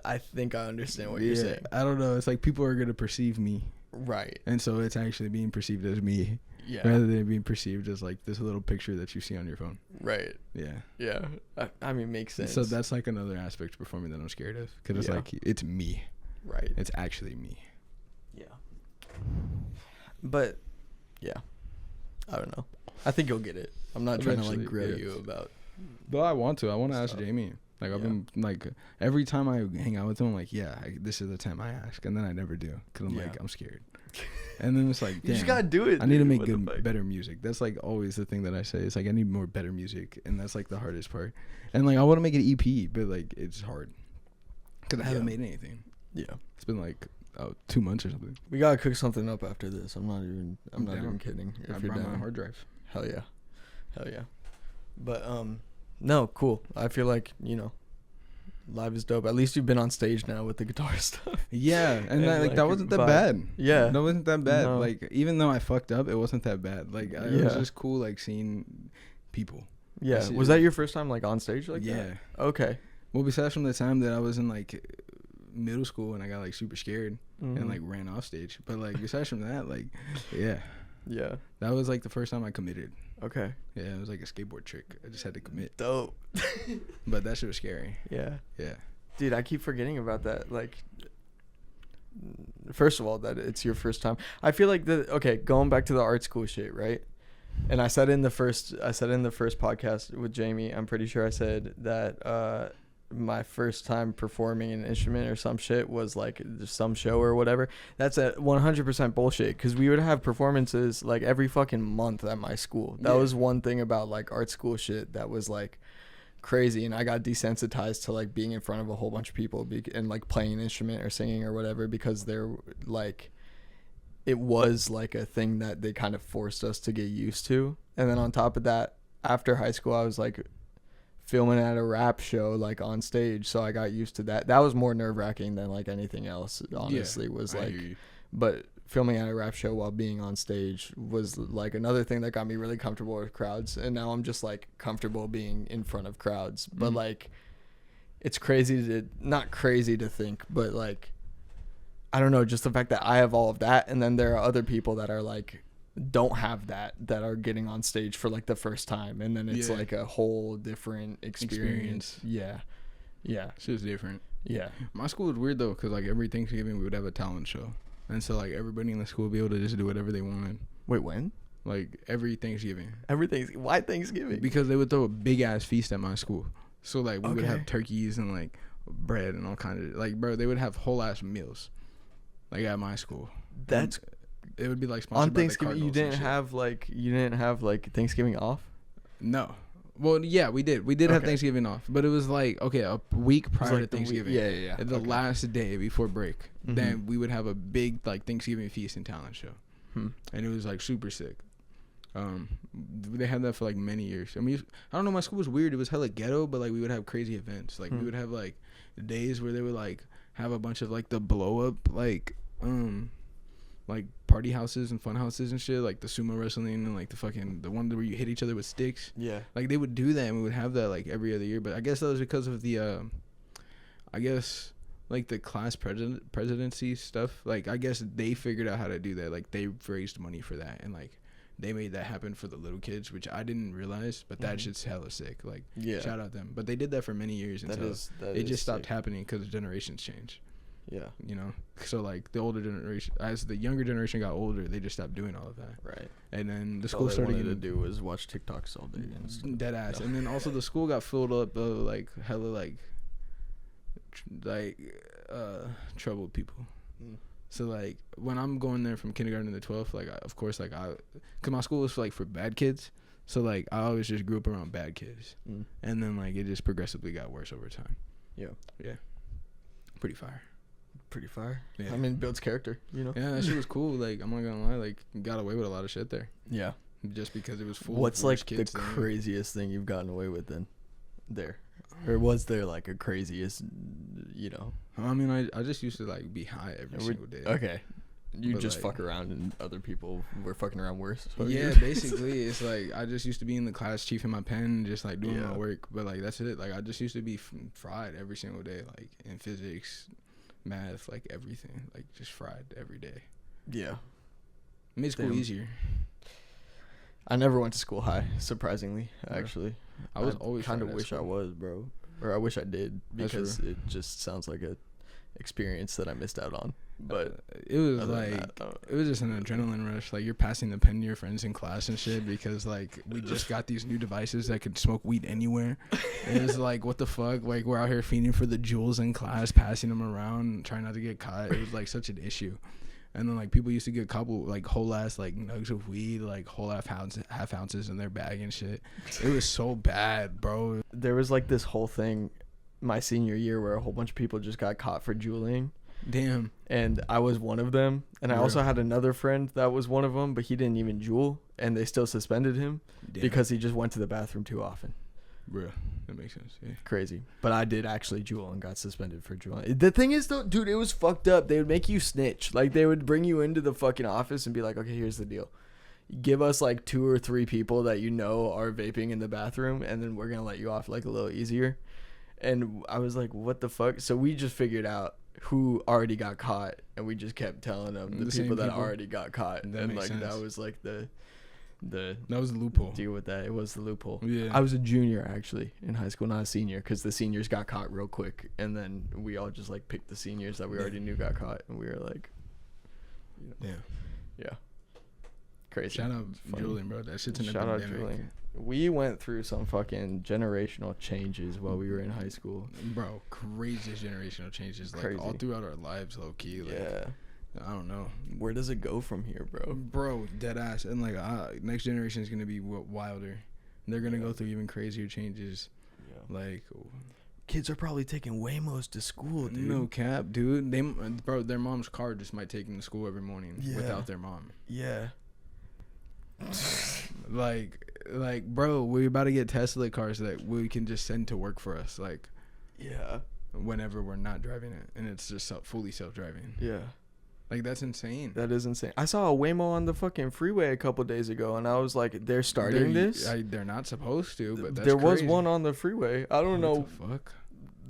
I think I understand what you're saying. I don't know. It's like people are gonna perceive me, Right. and so it's actually being perceived as me Yeah. rather than being perceived as like this little picture that you see on your phone. Right. Yeah. Yeah. I mean, makes sense. So that's like another aspect of performing that I'm scared of, because it's Yeah. like it's me. right. It's actually me. Yeah. But yeah, I don't know. I think you'll get it. I'm not trying to like Eventually, grill yeah. you about. Though I want to. I want to ask Stuff. Jamie. Like I've Yeah. been like every time I hang out with him, I'm like, yeah, this is the time I ask, and then I never do because I'm Yeah. like I'm scared. And then it's like, You just damn, gotta do it. I need to dude. make What the good, fuck? better music. That's like always the thing that I say. It's like I need more better music, and that's like the hardest part. And like I want to make an EP, but like it's hard because I haven't Yeah. made anything. Yeah. It's been like 2 months or something. We gotta cook something up after this. I'm not even down. kidding. I If you're brought my down, hard drive. hell yeah, hell yeah. But no, cool. I feel like Live is dope. At least you've been on stage now with the guitar stuff. Yeah, and that, like, like, that wasn't that vibe. bad. Yeah. That wasn't that bad. No. Like, even though I fucked up, it wasn't that bad. Like, it was Yeah. just cool, like, seeing people. Yeah. see Was it. that your first time like on stage like Yeah. that? Okay. Well, besides from the time that I was in, like, middle school and I got, like, super scared Mhm. and, like, ran off stage. But, like, besides from that, like, yeah. Yeah. That was, like, the first time I committed. Okay. Yeah, it was like a skateboard trick. I just had to commit. Dope. But that shit was scary. Yeah. Yeah. Dude, I keep forgetting about that. Like, first of all, that it's your first time. I feel like going back to the art school shit, right? And I said in the first podcast with Jamie, I'm pretty sure I said that my first time performing an instrument or some shit was like some show or whatever. That's a 100% bullshit, because we would have performances like every fucking month at my school. That was one thing about like art school shit that was like crazy, and I got desensitized to like being in front of a whole bunch of people and like playing an instrument or singing or whatever, because they're like, it was like a thing that they kind of forced us to get used to. And then on top of that, after high school, I was like filming at a rap show like on stage, so I got used to that. That was more nerve-wracking than like anything else, honestly. Was like, but filming at a rap show while being on stage was like another thing that got me really comfortable with crowds, and now I'm just like comfortable being in front of crowds. But like, it's not crazy to think, but like, I don't know, just the fact that I have all of that, and then there are other people that are like don't have that are getting on stage for like the first time, and then it's like a whole different experience. Yeah Shit's different. Yeah. My school was weird though, because like every Thanksgiving we would have a talent show, and so like everybody in the school would be able to just do whatever they wanted. Wait, when? Like every Thanksgiving. Why Thanksgiving? Because they would throw a big ass feast at my school. So like we would Okay. have turkeys and like bread and all kinds of, like, bro, they would have whole ass meals like at my school. That's And it would be like sponsored on by the Thanksgiving. You Cardinals didn't have like Thanksgiving off? No. Well, yeah, we did. We did have Okay. Thanksgiving off, but it was like, okay, a week prior like to the week- Thanksgiving. yeah. The Okay. last day before break. Mhm. Then we would have a big like Thanksgiving feast and talent show. Hmm. And it was like super sick. They had that for like many years. I mean, I don't know, my school was weird. It was hella ghetto, but like we would have crazy events. Like we would have like days where they would like have a bunch of like the blow up like party houses and fun houses and shit, like the sumo wrestling and like the one where you hit each other with sticks. Yeah. Like they would do that, and we would have that like every other year. But I guess that was because of the like the class presidency stuff. Like I guess they figured out how to do that. Like they raised money for that, and like they made that happen for the little kids, which I didn't realize. But that shit's hella sick. Like shout out them. But they did that for many years until it just stopped happening because generations change. Yeah. You know, so like the older generation, as the younger generation got older, they just stopped doing all of that. Right. And then the All school they started wanted to getting do was watch TikToks all day. And dead ass. Yeah. And then also the school got filled up like hella troubled people. So like when I'm going there from kindergarten to 12th, like of course like cause my school was like for bad kids, so like I always just grew up around bad kids, and then like it just progressively got worse over time. Yeah, pretty fire. Pretty fire. Yeah. I mean, builds character, you know. Yeah, that shit was cool. Like I'm not gonna lie, like got away with a lot of shit there. Yeah. Just because it was full. What's of like worse the kids than me. craziest thing you've gotten away with then? There, or was there like a craziest? You know. I mean, I just used to like be high every single day. Okay. You But, just like, fuck around, and other people were fucking around worse. So Yeah, basically, it's like I just used to be in the class chiefing my pen and just like doing my work. But like that's it. Like I just used to be fried every single day, like in physics, math, like everything, like just fried every day. Yeah. Made school Damn. easier. I never went to school high, surprisingly. Actually, I was always kind of fried at wish I school. was, bro, or I wish I did, That's because it just sounds like a experience that I missed out on. But it was other than like that, it was just an adrenaline rush. Like you're passing the pen to your friends in class and shit, because like we just got these new devices that could smoke weed anywhere. It was like, what the fuck? Like we're out here fiending for the jewels in class, passing them around, trying not to get caught. It was like such an issue. And then like people used to get couple like whole ass like nugs of weed, like whole half ounces in their bag and shit. It was so bad, bro. there was like this whole thing my senior year where a whole bunch of people just got caught for juuling. Damn. And I was one of them. And I Yeah. also had another friend that was one of them, but he didn't even jewel, and they still suspended him Damn. because he just went to the bathroom too often. Bruh, that makes sense. Yeah. Crazy. But I did actually jewel and got suspended for jeweling. The thing is, though, dude, it was fucked up. They would make you snitch. Like, they would bring you into the fucking office and be like, okay, here's the deal. Give us, like, 2 or 3 people that you know are vaping in the bathroom, and then we're going to let you off, like, a little easier. And I was like, what the fuck? So we just figured out who already got caught, and we just kept telling them the people that already got caught. And, like, sense. That was, like, that was the loophole. Deal with that. It was the loophole. Yeah. I was a junior actually in high school, not a senior, because the seniors got caught real quick, and then we all just like picked the seniors that we already knew got caught, and we were like, yeah, crazy. Shout out Julian, bro. That shit's an Shout epidemic. out Julian. We went through some fucking generational changes while we were in high school, bro. Craziest generational changes, like all throughout our lives, low key. Like, yeah. I don't know. Where does it go from here, bro? Bro, dead ass. And like next generation is gonna be wilder. They're gonna go through even crazier changes. Yeah. Like, kids are probably taking Waymos to school, dude. No cap, dude. Their mom's car just might take them to school every morning without their mom. Yeah. like, bro, we're about to get Tesla cars that we can just send to work for us. Like, yeah. Whenever we're not driving it, and it's just fully self-driving. Yeah. Like, that's insane. That is insane. I saw a Waymo on the fucking freeway a couple days ago, and I was like, they're starting this? They're not supposed to, but that's there crazy. was one on the freeway. I don't know the fuck?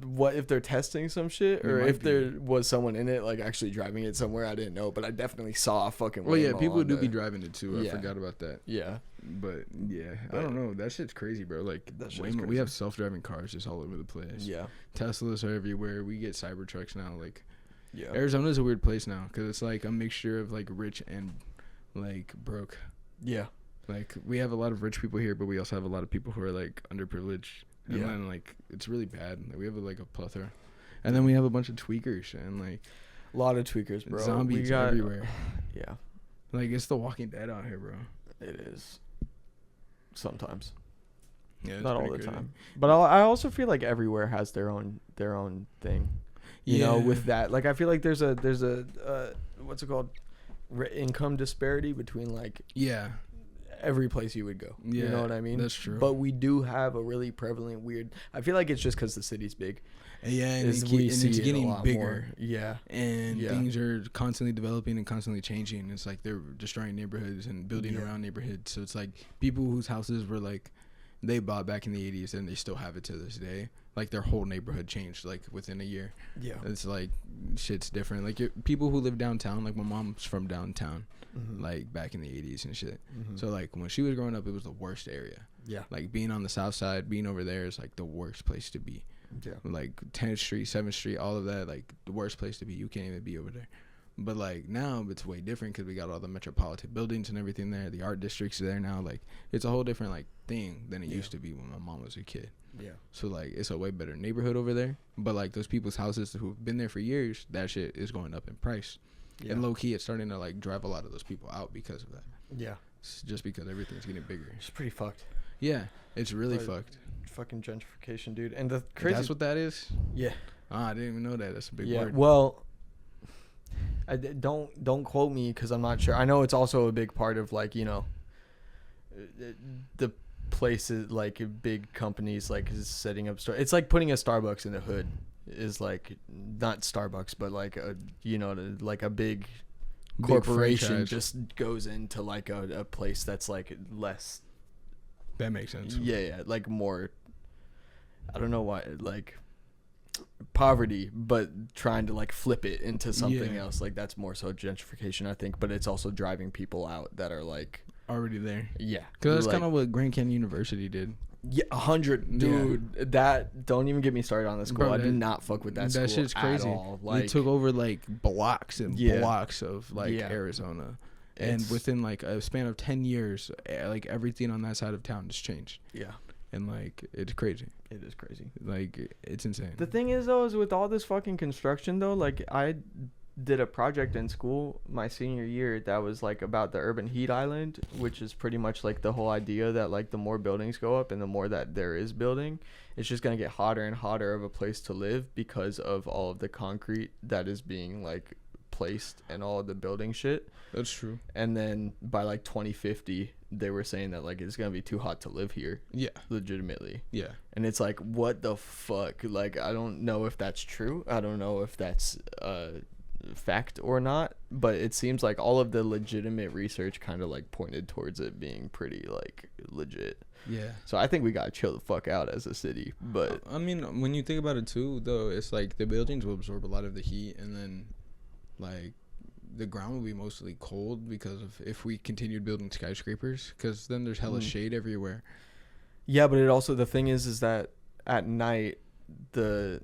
What if they're testing some shit, or if there was someone in it, like, actually driving it somewhere. I didn't know, but I definitely saw a fucking Waymo. Well, yeah, people do be driving it, too. I forgot about that. Yeah. But, yeah, I don't know. That shit's crazy, bro. Like, Waymo, we have self-driving cars just all over the place. Yeah. Teslas are everywhere. We get Cybertrucks now, like... Yeah. Arizona's a weird place now because it's like a mixture of like rich and like broke. Yeah. Like we have a lot of rich people here, but we also have a lot of people who are like underprivileged. And then like it's really bad. Like, we have like a plethora. And then we have a bunch of tweakers and like a lot of tweakers, bro. Zombies everywhere. Yeah. Like it's The Walking Dead out here, bro. It is. Sometimes. Yeah. Not all the time. But I also feel like everywhere has their own thing. You know, with that, like, I feel like there's a what's it called, income disparity between like every place you would go. Yeah, you know what I mean? That's true. But we do have a really prevalent weird. I feel like it's just because the city's big. Yeah, and it's getting bigger. More. Yeah, and things are constantly developing and constantly changing. It's like they're destroying neighborhoods and building around neighborhoods. So it's like people whose houses were like they bought back in the 80s and they still have it to this day. Like their whole neighborhood changed like within a year. Yeah, it's like shit's different. Like people who live downtown, like my mom's from downtown, like back in the 80s and shit. So like when she was growing up, it was the worst area. Yeah, like being on the south side, being over there is like the worst place to be. Yeah, like 10th Street, 7th Street, all of that, like the worst place to be. You can't even be over there. But like now it's way different because we got all the metropolitan buildings and everything there. The art districts are there now. Like it's a whole different like thing than it used to be when my mom was a kid. Yeah. So like it's a way better neighborhood over there. But like those people's houses who've been there for years, that shit is going up in price. Yeah. And low key, it's starting to like drive a lot of those people out because of that. Yeah. It's just because everything's getting bigger. It's pretty fucked. Yeah, it's really fucked. Fucking gentrification, dude. And the crazy. That's what that is. Yeah. I didn't even know that. That's a big word. Well. Don't quote me because I'm not sure. I know it's also a big part of like, you know, the places like big companies like is setting up it's like putting a Starbucks in the hood is like not Starbucks but like a, you know, like a big corporation just goes into like a place that's like less. That makes sense. Yeah, like more. I don't know why like. Poverty, but trying to like flip it into something else. Like that's more so gentrification, I think, but it's also driving people out that are like already there. Yeah, because that's like, kind of what Grand Canyon University did. Yeah, 100, dude. Yeah. That don't even get me started on the school. Bro, I do not fuck with that school. That shit's crazy. At all. Like, they took over like blocks and blocks of like Arizona, and within like a span of 10 years, like everything on that side of town just changed. Yeah. And like it's crazy. It is crazy. Like it's insane. The thing is though, is with all this fucking construction though, like I did a project in school my senior year that was like about the urban heat island, which is pretty much like the whole idea that like the more buildings go up and the more that there is building, it's just gonna get hotter and hotter of a place to live because of all of the concrete that is being like replaced and all of the building shit. That's true. And then by like 2050, they were saying that like it's gonna be too hot to live here. Yeah. Legitimately. Yeah. And it's like, what the fuck? Like, I don't know if that's true. I don't know if that's fact or not. But it seems like all of the legitimate research kind of like pointed towards it being pretty like legit. Yeah. So I think we gotta chill the fuck out as a city. But I mean, when you think about it too, though, it's like the buildings will absorb a lot of the heat, and then like the ground will be mostly cold because of if we continued building skyscrapers, because then there's hella shade everywhere. yeah, but it also, the thing is that at night the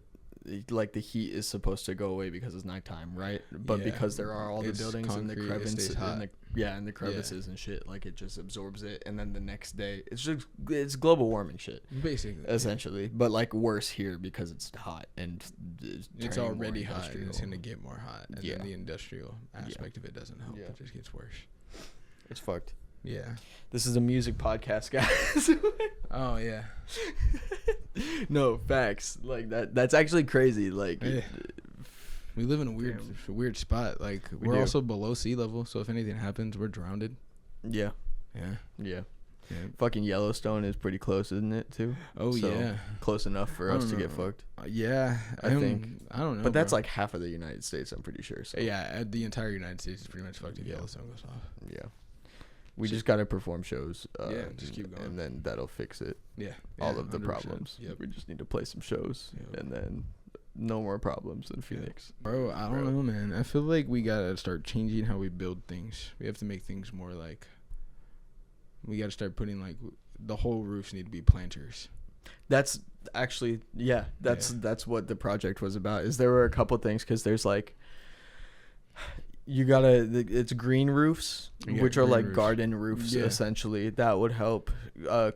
heat is supposed to go away because it's nighttime, right? But Yeah, because there are all the it's buildings and the concrete, it crevices stays hot. and the crevices and shit, like it just absorbs it, and then the next day it's global warming shit Basically. essentially, but like worse here because it's hot and It's turning more already hot, and it's industrial. gonna get more hot, and Yeah. then the industrial aspect of it doesn't help. Yeah. It just gets worse. It's fucked. Yeah. This is a music podcast, guys. Oh yeah. No, facts. Like that's actually crazy. Like Yeah. We live in a weird spot. Like we're do. also below sea level, so if anything happens, we're drowned. yeah. Yeah. Yeah. Yeah. Fucking Yellowstone is pretty close, isn't it, too? Oh So, yeah. Close enough for I us don't to get know. fucked. Yeah. I think. I don't know. But that's bro. like half of the United States, I'm pretty sure. So Yeah, the entire United States is pretty much fucked if Yeah. Yellowstone goes off. yeah. We just got to perform shows. Yeah, just keep going. And then that'll fix it. Yeah. All of the 100%. problems. Yep. We just need to play some shows. Yep. And then no more problems in Phoenix. Bro, I don't know, man. I feel like we gotta start changing how we build things. We have to make things more like. We gotta start putting like the whole roofs need to be planters. That's actually, that's what the project was about. Is there were a couple things, because there's like, it's green roofs, Yeah, which are green like roofs. garden roofs, Yeah. essentially. That would help.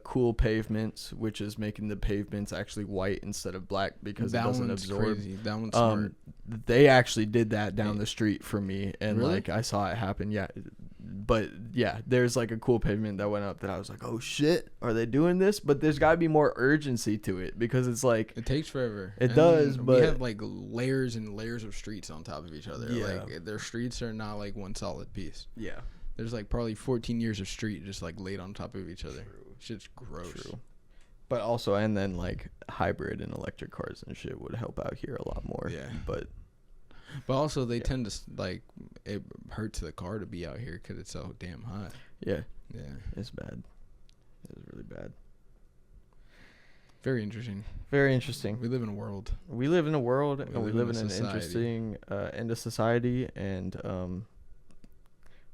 Cool pavements, which is making the pavements actually white instead of black because it doesn't absorb. Crazy. That one's smart. They actually did that down the street for me, and Really? like I saw it happen. Yeah, but yeah, there's like a cool pavement that went up that I was like, oh shit, are they doing this? But there's got to be more urgency to it, because it's like It takes forever. It And does, we but- have like layers and layers of streets on top of each other. Yeah. Like their streets are not like one solid piece. yeah, There's like probably 14 years of street just like laid on top of each other. Shit's gross. true. But also, and then like hybrid and electric cars and shit would help out here a lot more. Yeah. But But also they tend to like it hurts the car to be out here because it's so damn hot. yeah, Yeah. it's bad. It's really bad. Very interesting. Very interesting. We live in a world. We live in a world, and we live in an society. interesting end of society, and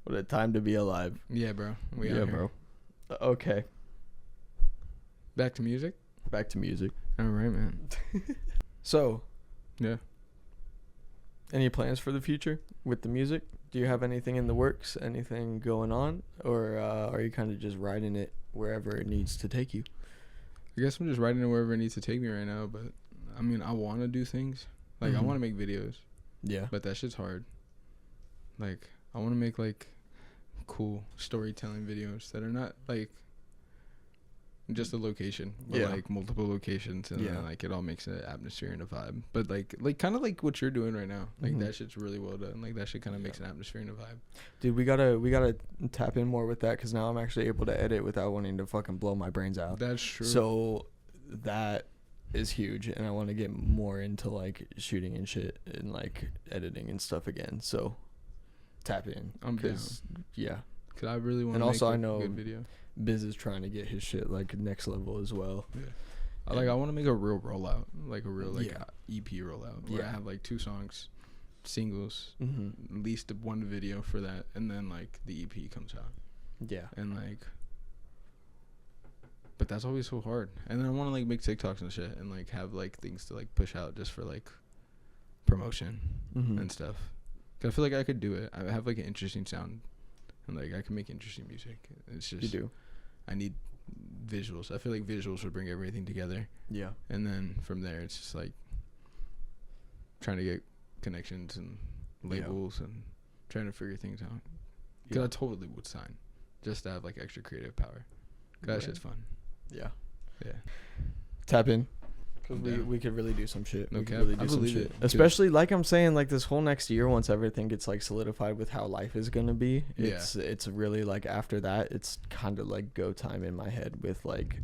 what a time to be alive. Yeah, bro. We yeah, out here. bro. Okay, Back to music. back to music. All right, man. So, Yeah. any plans for the future with the music? Do you have anything in the works? Anything going on? Or are you kind of just riding it wherever it needs to take you? I guess I'm just riding it wherever it needs to take me right now. But I mean, I want to do things. Like I Mhm. want to make videos, Yeah. but that shit's hard. Like I want to make like cool storytelling videos that are not like just a location, but Yeah. like multiple locations, and Yeah. then like it all makes an atmosphere and a vibe. But like kind of like what you're doing right now. Like Mhm. that shit's really well done. Like that shit kind of makes an atmosphere and a vibe. Dude, we gotta tap in more with that, because now I'm actually able to edit without wanting to fucking blow my brains out. That's true. So that is huge, and I want to get more into like shooting and shit and like editing and stuff again. So tap in, I'm down. yeah, Cause I really want And to make also, a I know- good video. Biz is trying to get his shit like next level as well. Yeah. I want to make a real rollout, like a real like Yeah. EP rollout, where I Yeah. have like 2 songs, singles, Mm-hmm. at least 1 video for that, and then like the EP comes out, Yeah, and like. But that's always so hard, and then I want to like make TikToks and shit, and like have like things to like push out just for like promotion mm-hmm. and stuff. 'Cause I feel like I could do it. I have like an interesting sound, and like I can make interesting music. It's just You do. I need visuals. I feel like visuals would bring everything together. Yeah, And then from there, it's just like trying to get connections and labels and trying to figure things out. Because Yeah. I totally would sign just to have like extra creative power. 'Cause that Yeah. shit's fun. yeah. Yeah. Tap in. Cause we could really do some shit. No We could cap. really I do some believe shit. it. Especially like I'm saying, like this whole next year, once everything gets like solidified with how life is gonna be, it's really like after that, it's kind of like go time in my head with like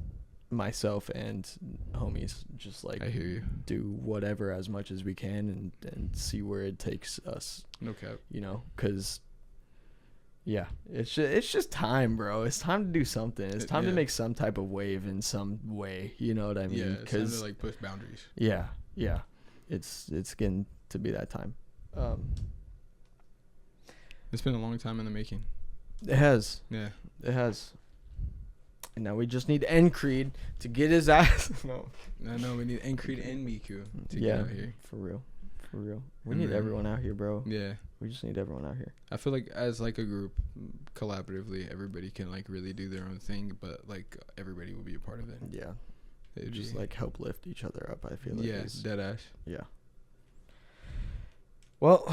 myself and homies. Just like I hear you. do whatever as much as we can and see where it takes us. No cap. You know, cause. Yeah, it's just time, bro. It's time to do something. It's time to make some type of wave in some way. You know what I mean? Yeah, it's time to like push boundaries. Yeah, it's getting to be that time. It's been a long time in the making. It has. Yeah. It has. And now we just need Creed to get his ass. No, we need Creed and Miku to yeah, get out here. For real. We And need then- everyone out here, bro. Yeah. We just need everyone out here. I feel like as like a group, collaboratively, everybody can like really do their own thing, but like everybody will be a part of it. Yeah. It'd Just be- like help lift each other up, I feel like. yeah, dead ass. Yeah. Well,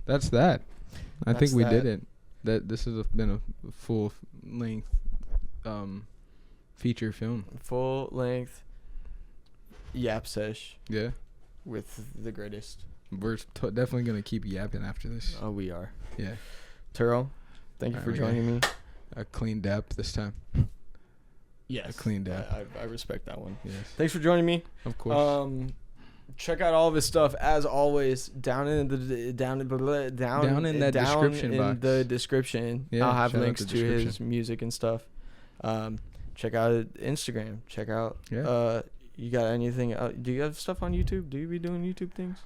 That's that. I That's think we did that. it. That this has been a full length feature film. full length yap sesh Yeah. with the greatest. We're definitely gonna keep yapping after this. Oh, we are. Yeah. Turo, thank you Alright, for we joining me. A clean dap this time. Yes. A clean dap. I respect that one. Yes. Thanks for joining me. Of course. Check out all of his stuff as always down in the description box. the description. Yeah, I'll have shout out links the to his description. music and stuff. Check out Instagram. Check out. Yeah. You got anything? Do you have stuff on YouTube? Do you be doing YouTube things?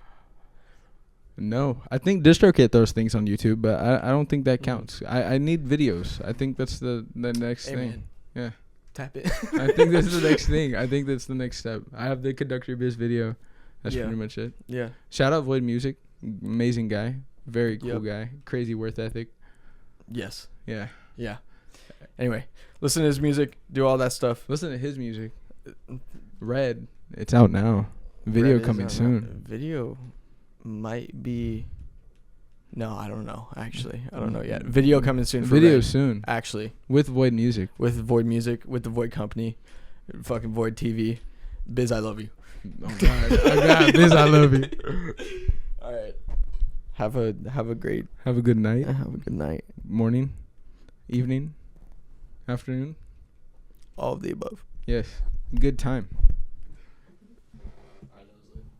No, I think DistroKid throws things on YouTube, but I don't think that counts. I need videos. I think that's the next thing. Amen. Yeah. Tap it. I think that's the next thing. I think that's the next step. I have the Conductor Biz video. That's Yeah. pretty much it. Yeah. Shout out Void Music. Amazing guy. Very cool Yep. guy. Crazy worth ethic. Yes. Yeah. Yeah. Anyway, listen to his music. Do all that stuff. Listen to his music. Red. It's out now. Video Red is coming out soon. now. Video might be. No, I don't know. Actually, I don't know yet. Video coming soon. For Video Red, soon. actually, With Void Music. with Void Music, with the Void Company, fucking Void TV, Biz, I love you. Oh God. Oh God. Biz, I love you. All right. Have a great. Have a good night. Have a good night. Morning. Evening. Afternoon. All of the above. Yes. Good time.